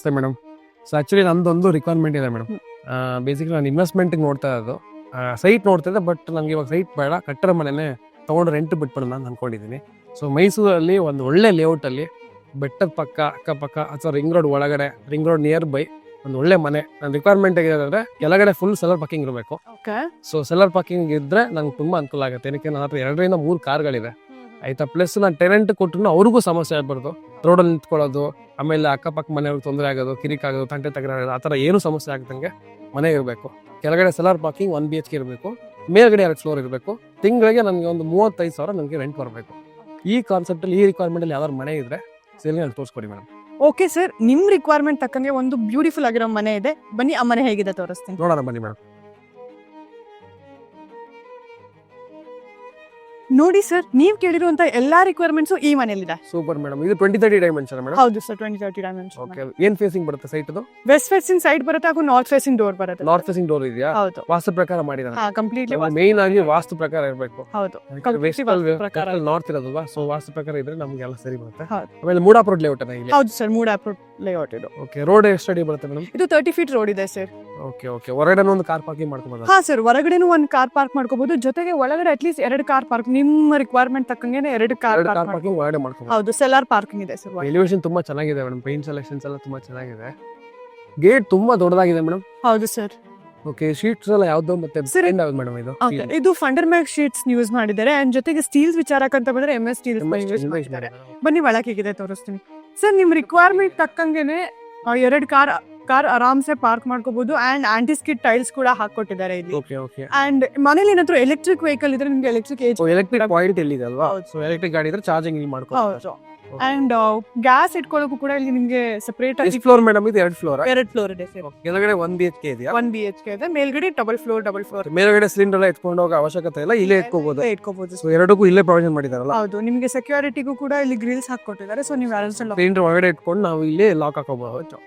ನಮಸ್ತೆ madam. So actually ನಂದೊಂದು requirement ಇದೆ ಮೇಡಮ್. ಬೇಸಿಕಲಿ ನಾನು ಇನ್ವೆಸ್ಟ್ಮೆಂಟ್ಗೆ ನೋಡ್ತಾ ಇರೋದು. ಸೈಟ್ ನೋಡ್ತಾ ಇದ್ದೆ, ಬಟ್ ನನಗೆ ಇವಾಗ ಸೈಟ್ ಬೇಡ, ಕಟ್ಟಡ ಮನೆನೇ ತೊಗೊಂಡು ರೆಂಟ್ ಬಿಟ್ಬಿಡೋಣ ಅಂತ ಅನ್ಕೊಂಡಿದ್ದೀನಿ. ಸೊ ಮೈಸೂರಲ್ಲಿ ಒಂದು ಒಳ್ಳೆ ಲೇಔಟಲ್ಲಿ ಬೆಟ್ಟದ ಪಕ್ಕ ಅಕ್ಕಪಕ್ಕ ಅಥವಾ ರಿಂಗ್ ರೋಡ್ ಒಳಗಡೆ, ರಿಂಗ್ ರೋಡ್ ನಿಯರ್ ಬೈ ಒಂದು ಒಳ್ಳೆ ಮನೆ. ನನ್ನ ರಿಕ್ವೈರ್ಮೆಂಟ್ ಆಗಿರೋದಂದ್ರೆ ಕೆಳಗಡೆ ಫುಲ್ ಸೆಲ್ಲರ್ ಪಾರ್ಕಿಂಗ್ ಇರಬೇಕು. ಸೊ ಸೆಲ್ಲರ್ ಪಾರ್ಕಿಂಗ್ ಇದ್ರೆ ನಂಗೆ ತುಂಬಾ ಅನುಕೂಲ ಆಗುತ್ತೆ. ಏನಕ್ಕೆ ನನ್ನ ಹತ್ರ 2ರಿಂದ 3 ಕಾರ್ಗಳಿದೆ ಆಯ್ತಾ. ಪ್ಲಸ್ ನಾನು ಟೆನೆಂಟ್ ಕೊಟ್ಟರು ಅವ್ರಿಗೂ ಸಮಸ್ಯೆ ಆಗ್ಬಾರ್ದು. ರೋಡಲ್ಲಿ ನಿಂತ್ಕೊಳ್ಳೋದು, ಆಮೇಲೆ ಅಕ್ಕಪಕ್ಕ ಮನೆಯವ್ರಿಗೆ ತೊಂದರೆ ಆಗೋದು, ಕಿರಿಕಾಗೋದು, ತಂಟೆ ತಗರಾಗೋದು, ಆ ಥರ ಏನು ಸಮಸ್ಯೆ ಆಗದಂಗೆ ಮನೆ ಇರಬೇಕು. ಕೆಳಗಡೆ ಸೆಲ್ಲರ್ ಪಾರ್ಕಿಂಗ್ 1 BHK ಇರಬೇಕು, ಮೇಲ್ಗಡೆ 2 ಫ್ಲೋರ್ ಇರಬೇಕು. ತಿಂಗಳಿಗೆ ನನಗೆ ಒಂದು 35,000 ನನಗೆ ರೆಂಟ್ ಬರಬೇಕು. ಈ ಕಾನ್ಸೆಪ್ಟಲ್ಲಿ, ಈ ರಿಕ್ವೈರ್ಮೆಂಟಲ್ಲಿ ಯಾವ್ದಾದ್ರು ಮನೆ ಇದ್ರೆ ಸೇಲ್ಗೆ ಅಲ್ಲಿ ತೋರಿಸ್ಕೊಡಿ ಮೇಡಮ್. ಓಕೆ ಸರ್, ನಿಮ್ ರಿಕ್ವೈರ್ಮೆಂಟ್ ತಕ್ಕಂಗೆ ಒಂದು ಬ್ಯೂಟಿಫುಲ್ ಆಗಿರೋ ಮನೆ ಇದೆ, ಬನ್ನಿ ಆ ಮನೆ ಹೇಗಿದೆ ತೋರಿಸ್ತೀನಿ. ನೋಡೋಣ ಬನ್ನಿ ಮೇಡಮ್. ನೋಡಿ ಸರ್, ನೀವ್ ಕೇಳಿರುವಂತ ಎಲ್ಲಾ ರಿಕ್ವೈರ್ಮೆಂಟ್ಸ್ ಈ ಮನೆಯಲ್ಲಿದೆ. Super madam. ಇದು 20-30 ಡೈಮೆನ್ಷನ್ ಮೇಡಮ್. ಹೌದು ಸರ್, 20-30 ಡೈಮೆನ್ಷನ್. ಓಕೆ, ಏನ್ ಫೇಸಿಂಗ್ ಬರುತ್ತೆ ಸೈಟ್? ಅದು ವೆಸ್ಟ್ ಫೇಸಿಂಗ್ ಸೈಡ್ ಬರುತ್ತೆ ಹಾಗೂ ನಾರ್ತ್ ಫೇಸಿಂಗ್ ಡೋರ್ ಬರುತ್ತೆ. ನಾರ್ತ್ ಫೇಸಿಂಗ್ ಡೋರ್ ಇದೆಯಾ? ಹೌದು, ವಾಸ್ತು ಪ್ರಕಾರ ಮಾಡಿದಾರೆ. ಕಂಪ್ಲೀಟ್ಲಿ ಮೇನ್ ಆಗಿ ವಾಸ್ತು ಪ್ರಕಾರ ಇರಬೇಕು. ಹೌದು, ನಾರ್ತ್ ಇರೋದಲ್ವಾ, ಸೊ ವಾಸ್ತು ಪ್ರಕಾರ ಇದ್ರೆ ನಮ್ಗೆ ಎಲ್ಲ ಸರಿ ಬರುತ್ತೆ. ಹೌದು. ಆಮೇಲೆ ಮೂಡಾಪುರ ಲೇಔಟ್ ಇಲ್ಲಿ. ಹೌದು ಸರ್, ಮೂಡ್ ಅಪ್ರೋಡ್ ಲೇಔಟ್ ಇದು. ಓಕೆ, ರೋಡ್ ಎಷ್ಟು ಅಡಿ ಬರುತ್ತೆ ಮೇಡಮ್? ಇದು 30 ಫೀಟ್ ರೋಡ್ ಇದೆ ಸರ್. ಓಕೆ ಓಕೆ, ಹೊರಗಡೆ ಒಂದು ಕಾರ್ ಪಾರ್ಕಿಂಗ್ ಮಾಡ್ಕೋಬಹುದು? ಹಾ ಸರ್, ಹೊರಗಡೆನೂ ಒಂದು ಕಾರ್ ಪಾರ್ಕ್ ಮಾಡ್ಕೋಬಹುದು, ಜೊತೆಗೆ ಒಳಗಡೆ ಅಟ್ಲೀಸ್ಟ್ 2 ಕಾರ್ ಪಾರ್ಕ್, ನಿಮ್ಮ ರಿಕ್ವೈರ್ಮೆಂಟ್ ತಕ್ಕಂಗೆ 2 ಕಾರ್ ಪಾರ್ಕಿಂಗ್ ಒಳಗಡೆ ಮಾಡ್ಕೋಬಹುದು. ಹೌದು, ಸೆಲ್ಲರ್ ಪಾರ್ಕಿಂಗ್ ಇದೆ ಸರ್. ಎಲಿವೇಶನ್ ತುಂಬಾ ಚೆನ್ನಾಗಿದೆ ಮೇಡಮ್, ಪೇಂಟ್ ಸೆಲೆಕ್ಷನ್ಸ್ ಎಲ್ಲ ತುಂಬಾ ಚೆನ್ನಾಗಿದೆ. ಗೇಟ್ ತುಂಬಾ ದೊಡ್ಡದಾಗಿದೆ ಮೇಡಮ್. ಹೌದು ಸರ್. ಓಕೆ, ಶೀಟ್ಸ್ ಎಲ್ಲ ಯಾವ್ದು ಮತ್ತೆ ಮೇಡಮ್? ಇದು ಫಂಡರ್ ಮ್ಯಾಗ್ ಶೀಟ್ಸ್ ಯೂಸ್ ಮಾಡಿದ್ದಾರೆ, ಅಂಡ್ ಜೊತೆಗೆ ಸ್ಟೀಲ್ಸ್ ವಿಚಾರಕ್ಕಂತ ಬಂದ್ರೆ MS ಸ್ಟೀಲ್ಸ್ ಯೂಸ್ ಮಾಡಿದ್ದಾರೆ. ಬನ್ನಿ ಒಳಗೆ ತೋರಿಸ್ತೀನಿ ಸರ್. ನಿಮ್ ರಿಕ್ವೈರ್ಮೆಂಟ್ ತಕ್ಕಂಗೆನೆ 2 ಕಾರ್ ಆರಾಮ್ಸೆ ಪಾರ್ಕ್ ಮಾಡ್ಕೋಬಹುದು, ಅಂಡ್ ಆಂಟಿ ಸ್ಕಿಡ್ ಟೈಲ್ಸ್ ಕೂಡ ಹಾಕೊಟ್ಟಿದ್ದಾರೆ ಇಲ್ಲಿ. ಅಂಡ್ ಮನೇಲಿ ಏನಾದ್ರು ಎಲೆಕ್ಟ್ರಿಕ್ ವೆಹಿಕಲ್ ಇದ್ರೆ ನಿಮ್ಗೆ ಎಲೆಕ್ಟ್ರಿಕ್ ಪಾಯಿಂಟ್ ಎಲ್ಲಿದೆ ಅಲ್ವಾ, ಸೊ ಎಲೆಕ್ಟ್ರಿಕ್ ಗಾಡಿ ಇದ್ರೆ ಚಾರ್ಜಿಂಗ್ ಇಲ್ಲಿ ಮಾಡ್ಕೋಬಹುದು. ಅಂಡ್ ಗ್ಯಾಸ್ ಇಟ್ಕೊಳ್ಳೋಕು ಕೂಡ ಇಲ್ಲಿ ನಿಮ್ಗೆ ಸೆಪರೇಟ್ ಆಗಿ. ಎಷ್ಟು ಫ್ಲೋರ್ ಮೇಡಮ್ ಇದು? 2 ಫ್ಲೋರ್. 2 ಫ್ಲೋರ್ ಇದೆ ಸರ್. ಕೆಳಗಡೆ 1 BHK ಇದೆಯಾ? 1 BHK ಇದೆ, ಮೇಲ್ಗಡೆ ಡಬಲ್ ಫ್ಲೋರ್. ಮೇಲ್ಗಡೆ ಸಿಲಿಂಡರ್ ಎಲ್ಲ ಎತ್ಕೊಂಡು ಹೋಗೋ ಅವಶ್ಯಕತೆ ಇಲ್ಲ, ಇಲ್ಲೇ ಇಟ್ಕೋಬಹುದು. ಸೊ ಎರಡಕ್ಕೂ ಇಲ್ಲೇ ಪ್ರೊವಿಷನ್ ಮಾಡಿದಾರಲ್ಲ. ಹೌದು, ನಿಮ್ಗೆ ಸೆಕ್ಯೂರಿಟಿಗೂ ಕೂಡ ಇಲ್ಲಿ ಗ್ರಿಲ್ಸ್ ಹಾಕೊಟ್ಟಿದ್ದಾರೆ, ಸೊ ನೀವು ಸಿಲಿಂಡರ್ ಒಳಗಡೆ ಇಟ್ಕೊಂಡು ನಾವು ಇಲ್ಲಿ ಲಾಕ್ ಹಾಕೋಬಹುದು.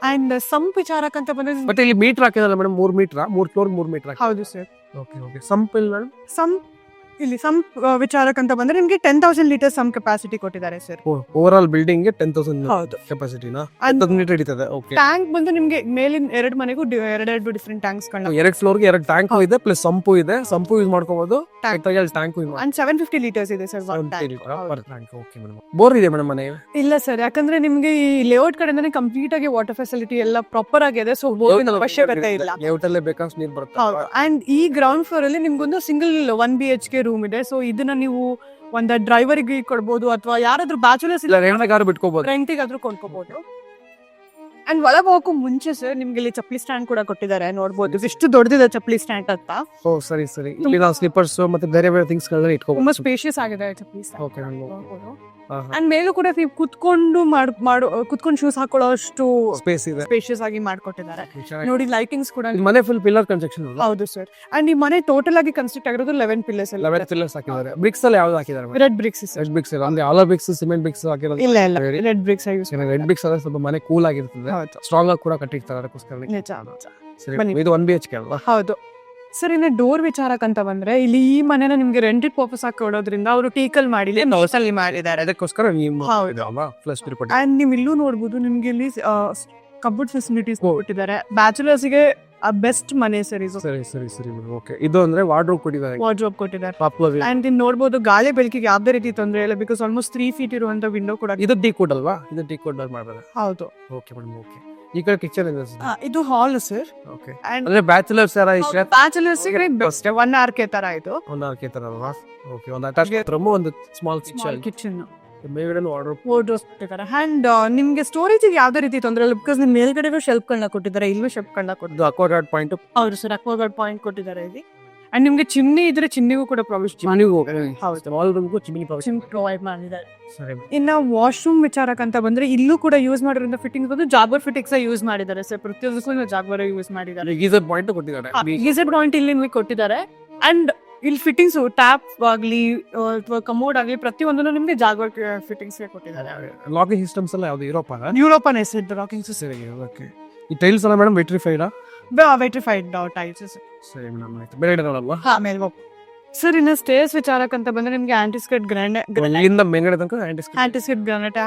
ಅಂಡ್ ಸಂಪ್ ವಿಚಾರಕ್ಕಂತ ಬಂದ್ರೆ ಬಟ್ ಇಲ್ಲಿ ಮೀಟರ್ ಹಾಕಿದಲ್ಲ ಮೇಡಮ್, 3 ಮೀಟರ್, 3 ಫ್ಲೋರ್ 3 ಮೀಟರ್. ಹೌದು ಸರ್. ಓಕೆ ಓಕೆ, ಸಂಪ್ ಇಲ್ಲ ಮೇಡಮ್? ಸಂಪ್ ಇಲ್ಲಿ ಸಂಪ್ ವಿಚಾರಕ್ಕಂತ ಬಂದ್ರೆ ನಿಮ್ಗೆ 10,000 ಲೀಟರ್ ಸಂಪ್ ಕೆಪಾಸಿಟಿ ಕೊಟ್ಟಿದ್ದಾರೆ ಸರ್. ಓವರ್ ಆಲ್ ಬಿಲ್ಡಿಂಗ್ ಗೆ 10,000 ಹೌದು ಕೆಪಾಸಿಟಿನಾ? 10 ಲೀಟರ್ ಹಿಡಿತದೆ. ಓಕೆ, ಟ್ಯಾಂಕ್ ಬಂದು ನಿಮ್ಗೆ ಮೇಲಿನ 2 ಮನೆಗೂ 2 ಡಿಫರೆಂಟ್ ಟ್ಯಾಂಕ್ಸ್ ಗಳನ್ನ, 2 ಫ್ಲೋರ್ ಗೆ 2 ಟ್ಯಾಂಕ್ ಇದೆ, ಪ್ಲಸ್ ಸಂಪು ಇದೆ. ಸಂಪು ಯೂಸ್ ಮಾಡ್ಕೋಬಹುದು, ಟ್ಯಾಂಕ್ ಅಂಡ್ 750 ಲೀಟರ್ಸ್ ಇದೆ ಸರ್. Okay madam. ಬೋರ್ ಇದೆ ಮೇಡಮ್ ಮನೆ? ಇಲ್ಲ ಸರ್, ಯಾಕಂದ್ರೆ ನಿಮ್ಗೆ ಈ ಲೇಔಟ್ ಕಡೆಯಿಂದಾನೆ ಕಂಪ್ಲೀಟ್ ಆಗಿ ವಾಟರ್ ಫೆಸಿಲಿಟಿ ಎಲ್ಲ ಪ್ರಾಪರ್ ಆಗಿದೆ, ಸೊ ಬೋರಿನ ಅವಶ್ಯಕತೆ ಇಲ್ಲ. ಲೇಔಟ್ ಅಲ್ಲೇ ಬೇಕಾಷ್ಟು ನೀರು ಬರುತ್ತೆ. ಅಂಡ್ ಈ ಗ್ರೌಂಡ್ ಫ್ಲೋರ್ ಅಲ್ಲಿ ನಿಮ್ಗೊಂದು ಸಿಂಗಲ್ 1 BHK ರೂಮ್ ಇದೆ, ಸೊ ಇದನ್ನ ನೀವು ಒಂದು ಡ್ರೈವರ್ಗೆ ಕೊಡ್ಬೋದು, ಅಥವಾ ಯಾರಾದ್ರೂ ಬ್ಯಾಚುಲರ್ಸ್ ಇಲ್ಲ ರೆಂಟಿಗಾದ್ರೂ ಕೊಂಡ್ಕೋಬಹುದು. ಅಂಡ್ ಒಳಗೆ ಹೋಗಕ್ಕೂ ಮುಂಚೆ ಸರ್ ನಿಮ್ಗೆ ಇಲ್ಲಿ ಚಪ್ಪಲಿ ಸ್ಟ್ಯಾಂಡ್ ಕೂಡ ಕೊಟ್ಟಿದ್ದಾರೆ, ನೋಡ್ಬೋದು ಎಷ್ಟು ದೊಡ್ಡದಿದೆ ಚಪ್ಪಲಿ ಸ್ಟ್ಯಾಂಡ್ ಅಂತ. ಓ ಸರಿ ಸರಿ, ಇಲ್ಲಿ ನಾವು ಸ್ಲಿಪ್ಪರ್ಸ್ ಮತ್ತೆ ಬೇರೆ ಬೇರೆ ಥಿಂಗ್ಸ್ ಗಳನ್ನ ಇಟ್ಕೋಬಹುದು. ತುಂಬಾ ಸ್ಪೇಷಿಯಸ್ ಆಗಿದೆ ಚಪ್ಪಲಿ ಸ್ಟ್ಯಾಂಡ್. ಓಕೆ, ಅಂಡ್ ಮೇಲೂ ಕೂಡ ನೀವು ಕುತ್ಕೊಂಡು ಶೂಸ್ ಹಾಕೊಳ್ಳೋ ಅಷ್ಟು ಸ್ಪೇಸ್ ಇದೆ, ಸ್ಪೇಷಿಯಸ್ ಆಗಿ ಮಾಡ್ಕೊಟ್ಟಿದ್ದಾರೆ. ನೋಡಿ ಲೈಟಿಂಗ್ಸ್ ಕೂಡ. ಮನೆ ಫುಲ್ ಪಿಲ್ಲರ್ ಕನ್ಸ್ಟ್ರಕ್ಷನ್. ಹೌದು ಸರ್. ಅಂಡ್ ಈ ಮನೆ ಟೋಟಲ್ ಆಗಿ ಕನ್ಸ್ಟ್ರಕ್ಟ್ ಆಗಿರೋದು 11 ಪಿಲ್ಲರ್ಸ್. 11 ಪಿಲ್ಲರ್ಸ್ ಹಾಕಿದ್ದಾರೆ. ಬ್ರಿಕ್ಸ್ ಎಲ್ಲ ಯಾವ್ದು ಹಾಕಿದ್ದಾರೆ? Red BRICS. ರೆಡ್ ಬ್ರಿಕ್ಸ್ ಅಂದ್ರೆ ಆಲ್ ಬ್ರಿಕ್ಸ್, ಸಿಮೆಂಟ್ ಬ್ರಿಕ್ಸ್ ಹಾಕಿರೋದು? ಇಲ್ಲ ಇಲ್ಲ, red BRICS use. Red BRICS ಆದ್ರೆ ಸ್ವಲ್ಪ ಮನೆ ಕೂಲ್ ಆಗಿರ್ತದೆ, ಸ್ಟ್ರಾಂಗ್ ಆಗಿ ಕೂಡ ಕಟ್ಟಿರ್ತಾರೆ, ಅದಕ್ಕೋಸ್ಕರ. ಇದು 1 BHK ಅಲ್ವಾ? ಹೌದು ಸರ್. ಇನ್ನು ಡೋರ್ ವಿಚಾರಕ್ಕಂತ ಬಂದ್ರೆ ಇಲ್ಲಿ ಈ ಮನೆನ ನಿಮ್ಗೆ ರೆಂಟೆಡ್ ಪರ್ಪಸ್ ಆಗಿ ಕೊಡೋದ್ರಿಂದ ಅವರು ಟೀಕಲ್ ಮಾಡಿಲ್ಲ, ನೌಸಲ್ಲಿ ಮಾಡಿದ್ದಾರೆ, ಅದಕ್ಕೋಸ್ಕರ ಅಂಡ್ ನೀವು ಇಲ್ಲೂ ನೋಡ್ಬೋದು ನಿಮ್ಗೆ ಇಲ್ಲಿ ಕಬೋರ್ಡ್ ಫೆಸಿಲಿಟೀಸ್ ಕೊಟ್ಟಿದ್ದಾರೆ. ಬ್ಯಾಚುಲರ್ಸ್ ಗೆ ಬೆಸ್ಟ್ ಮನೆ ಸರ್ ಇದು. ಸರಿ ಸರಿ ಸರಿ, ಓಕೆ. ಇದು ಅಂದ್ರೆ ವಾರ್ಡ್ರೋಬ್ ಕೊಟ್ಟಿದ್ದಾರೆ. ಅಂಡ್ ಇಲ್ಲಿ ನೋಡ್ಬೋದು ಗಾಳಿ ಬೆಳಕಿಗೆ ಯಾವ್ದೇ ರೀತಿ ತೊಂದರೆ ಇಲ್ಲ, ಬಿಕಾಸ್ ಆಲ್ಮೋಸ್ಟ್ 3 ಫೀಟ್ ಇರುವಂತ ವಿಂಡೋ ಕೂಡ. ಇದು ಡಿಕೋಡ್ ಅಲ್ವಾ? ಇದು ಡಿಕೋಡ್ ಮಾಡ್ತಾರೆ. ಹೌದು. Okay madam, okay. ಈ ಕಡೆ ಕಿಚನ್ ಇದೆ ಸರ್. ಇದು ಹಾಲ್ ಸರ್. ಓಕೆ, ಅಂದ್ರೆ ಬ್ಯಾಚುಲರ್ಸ್ ಯಾರ ಇಷ್ಟ? ಬ್ಯಾಚುಲರ್ಸ್ ಗೆ ಬೆಸ್ಟ್ 1 RK ತರ ಇದು. 1 RK ತರ ಅಲ್ವಾ? ಓಕೆ, ಒಂದು ಅಟ್ಯಾಚ್ ರೂಮ್, ಒಂದು ಸ್ಮಾಲ್ ಕಿಚನ್, ಮೇಲ್ಗಡೆ ವಾರ್ಡ್ರೋಬ್ ಕೊಟ್ಟಿದ್ದಾರೆ. ಅಂಡ್ ನಿಮ್ಗೆ ಸ್ಟೋರೇಜ್ ಯಾವ್ದೇ ರೀತಿ ತೊಂದರೆ ಇಲ್ಲ, ಬಿಕಾಸ್ ನಿಮ್ ಮೇಲ್ಗಡೆ ಶೆಲ್ಫ್ ಗಳನ್ನ ಕೊಟ್ಟಿದ್ದಾರೆ, ಇಲ್ಲೂ ಶೆಲ್ಫ್ ಗಳನ್ನ ಕೊಟ್ಟಿದ್ದಾರೆ. Aquaguard point. ಹೌದು ಸರ್, ಅಕ್ವಾಗಾರ್ಡ್ ಪಾಯಿಂಟ್ ಕೊಟ್ಟಿದ್ದಾರೆ ಇಲ್ಲಿ. ಅಂಡ್ ನಿಮ್ಗೆ ಚಿಮ್ನಿ ಇದ್ರೆ ಚಿಮ್ನಿಗೂ ಕೂಡ ಪ್ರೊವಿಷನ್ ಪ್ರೊವೈಡ್ ಮಾಡಿದ್ದಾರೆ. ಇನ್ನ ವಾಶ್ರೂಮ್ ವಿಚಾರಕ್ಕಂತ ಬಂದ್ರೆ ಇಲ್ಲೂ ಕೂಡ ಯೂಸ್ ಮಾಡಿರೋ ಫಿಟ್ಟಿಂಗ್ಸ್ ಬಂದು ಜಾಗ್ವರ್ ಫಿಟ್ಟಿಂಗ್ಸ್ ಯೂಸ್ ಮಾಡಿದ್ದಾರೆ ಸರ್. ಪ್ರತಿಯೊಂದಕ್ಕೂ ಜಾಗ್ವರ್ ಯೂಸ್ ಮಾಡಿದ್ದಾರೆ. ಗೀಸರ್ ಪಾಯಿಂಟ್ ಕೊಟ್ಟಿದ್ದಾರೆ. ಗೀಸರ್ ಪಾಯಿಂಟ್ ಇಲ್ಲಿ ನಿಮಗೆ ಕೊಟ್ಟಿದ್ದಾರೆ. ಅಂಡ್ ಇಲ್ಲಿ ಫಿಟ್ಟಿಂಗ್ಸ್ ಟ್ಯಾಪ್ ಆಗ್ಲಿ ಅಥವಾ ಕಮೋಡ್ ಆಗ್ಲಿ ಪ್ರತಿಯೊಂದನ್ನು ನಿಮ್ಗೆ ಜಾಗ್ವರ್ ಫಿಟ್ಟಿಂಗ್ಸ್ ಕೊಟ್ಟಿದ್ದಾರೆ. ಲಾಕಿಂಗ್ ಸಿಸ್ಟಮ್ಸ್ ಎಲ್ಲ ಯಾವ್ದು? ಯುರೋಪನ್ ಹೆಸರು ಲಾಕಿಂಗ್ ಸಿಸ್ಟಮ್. ಓಕೆ, ಈ ಟೈಲ್ಸ್ ಎಲ್ಲ ಮೇಡಮ್ ವೆಟ್ರಿಫೈಡ್ ವೆಟ್ರಿಫೈಡ್ ಟೈಲ್ಸ್. ಸರಿ ಮೇಡಮ್, ಆಯ್ತು. ಬೇರೆ ನೋಡಲ್ವಾ? ಮೇಲೆ ಸರ್ ಇನ್ನ ಸ್ಟೇಸ್ ವಿಚಾರಕ್ಕಂತ ಬಂದ್ರೆ ನಿಮ್ಗೆ ಆಂಟಿಸ್ಕೇಟ್ ಇಲ್ಲಿಂದ ಮೇಲ್ಗಡೆ ತನಕ ಆಂಟಿಸ್ಕೇಟ್ ಗ್ರಾನೈಟ್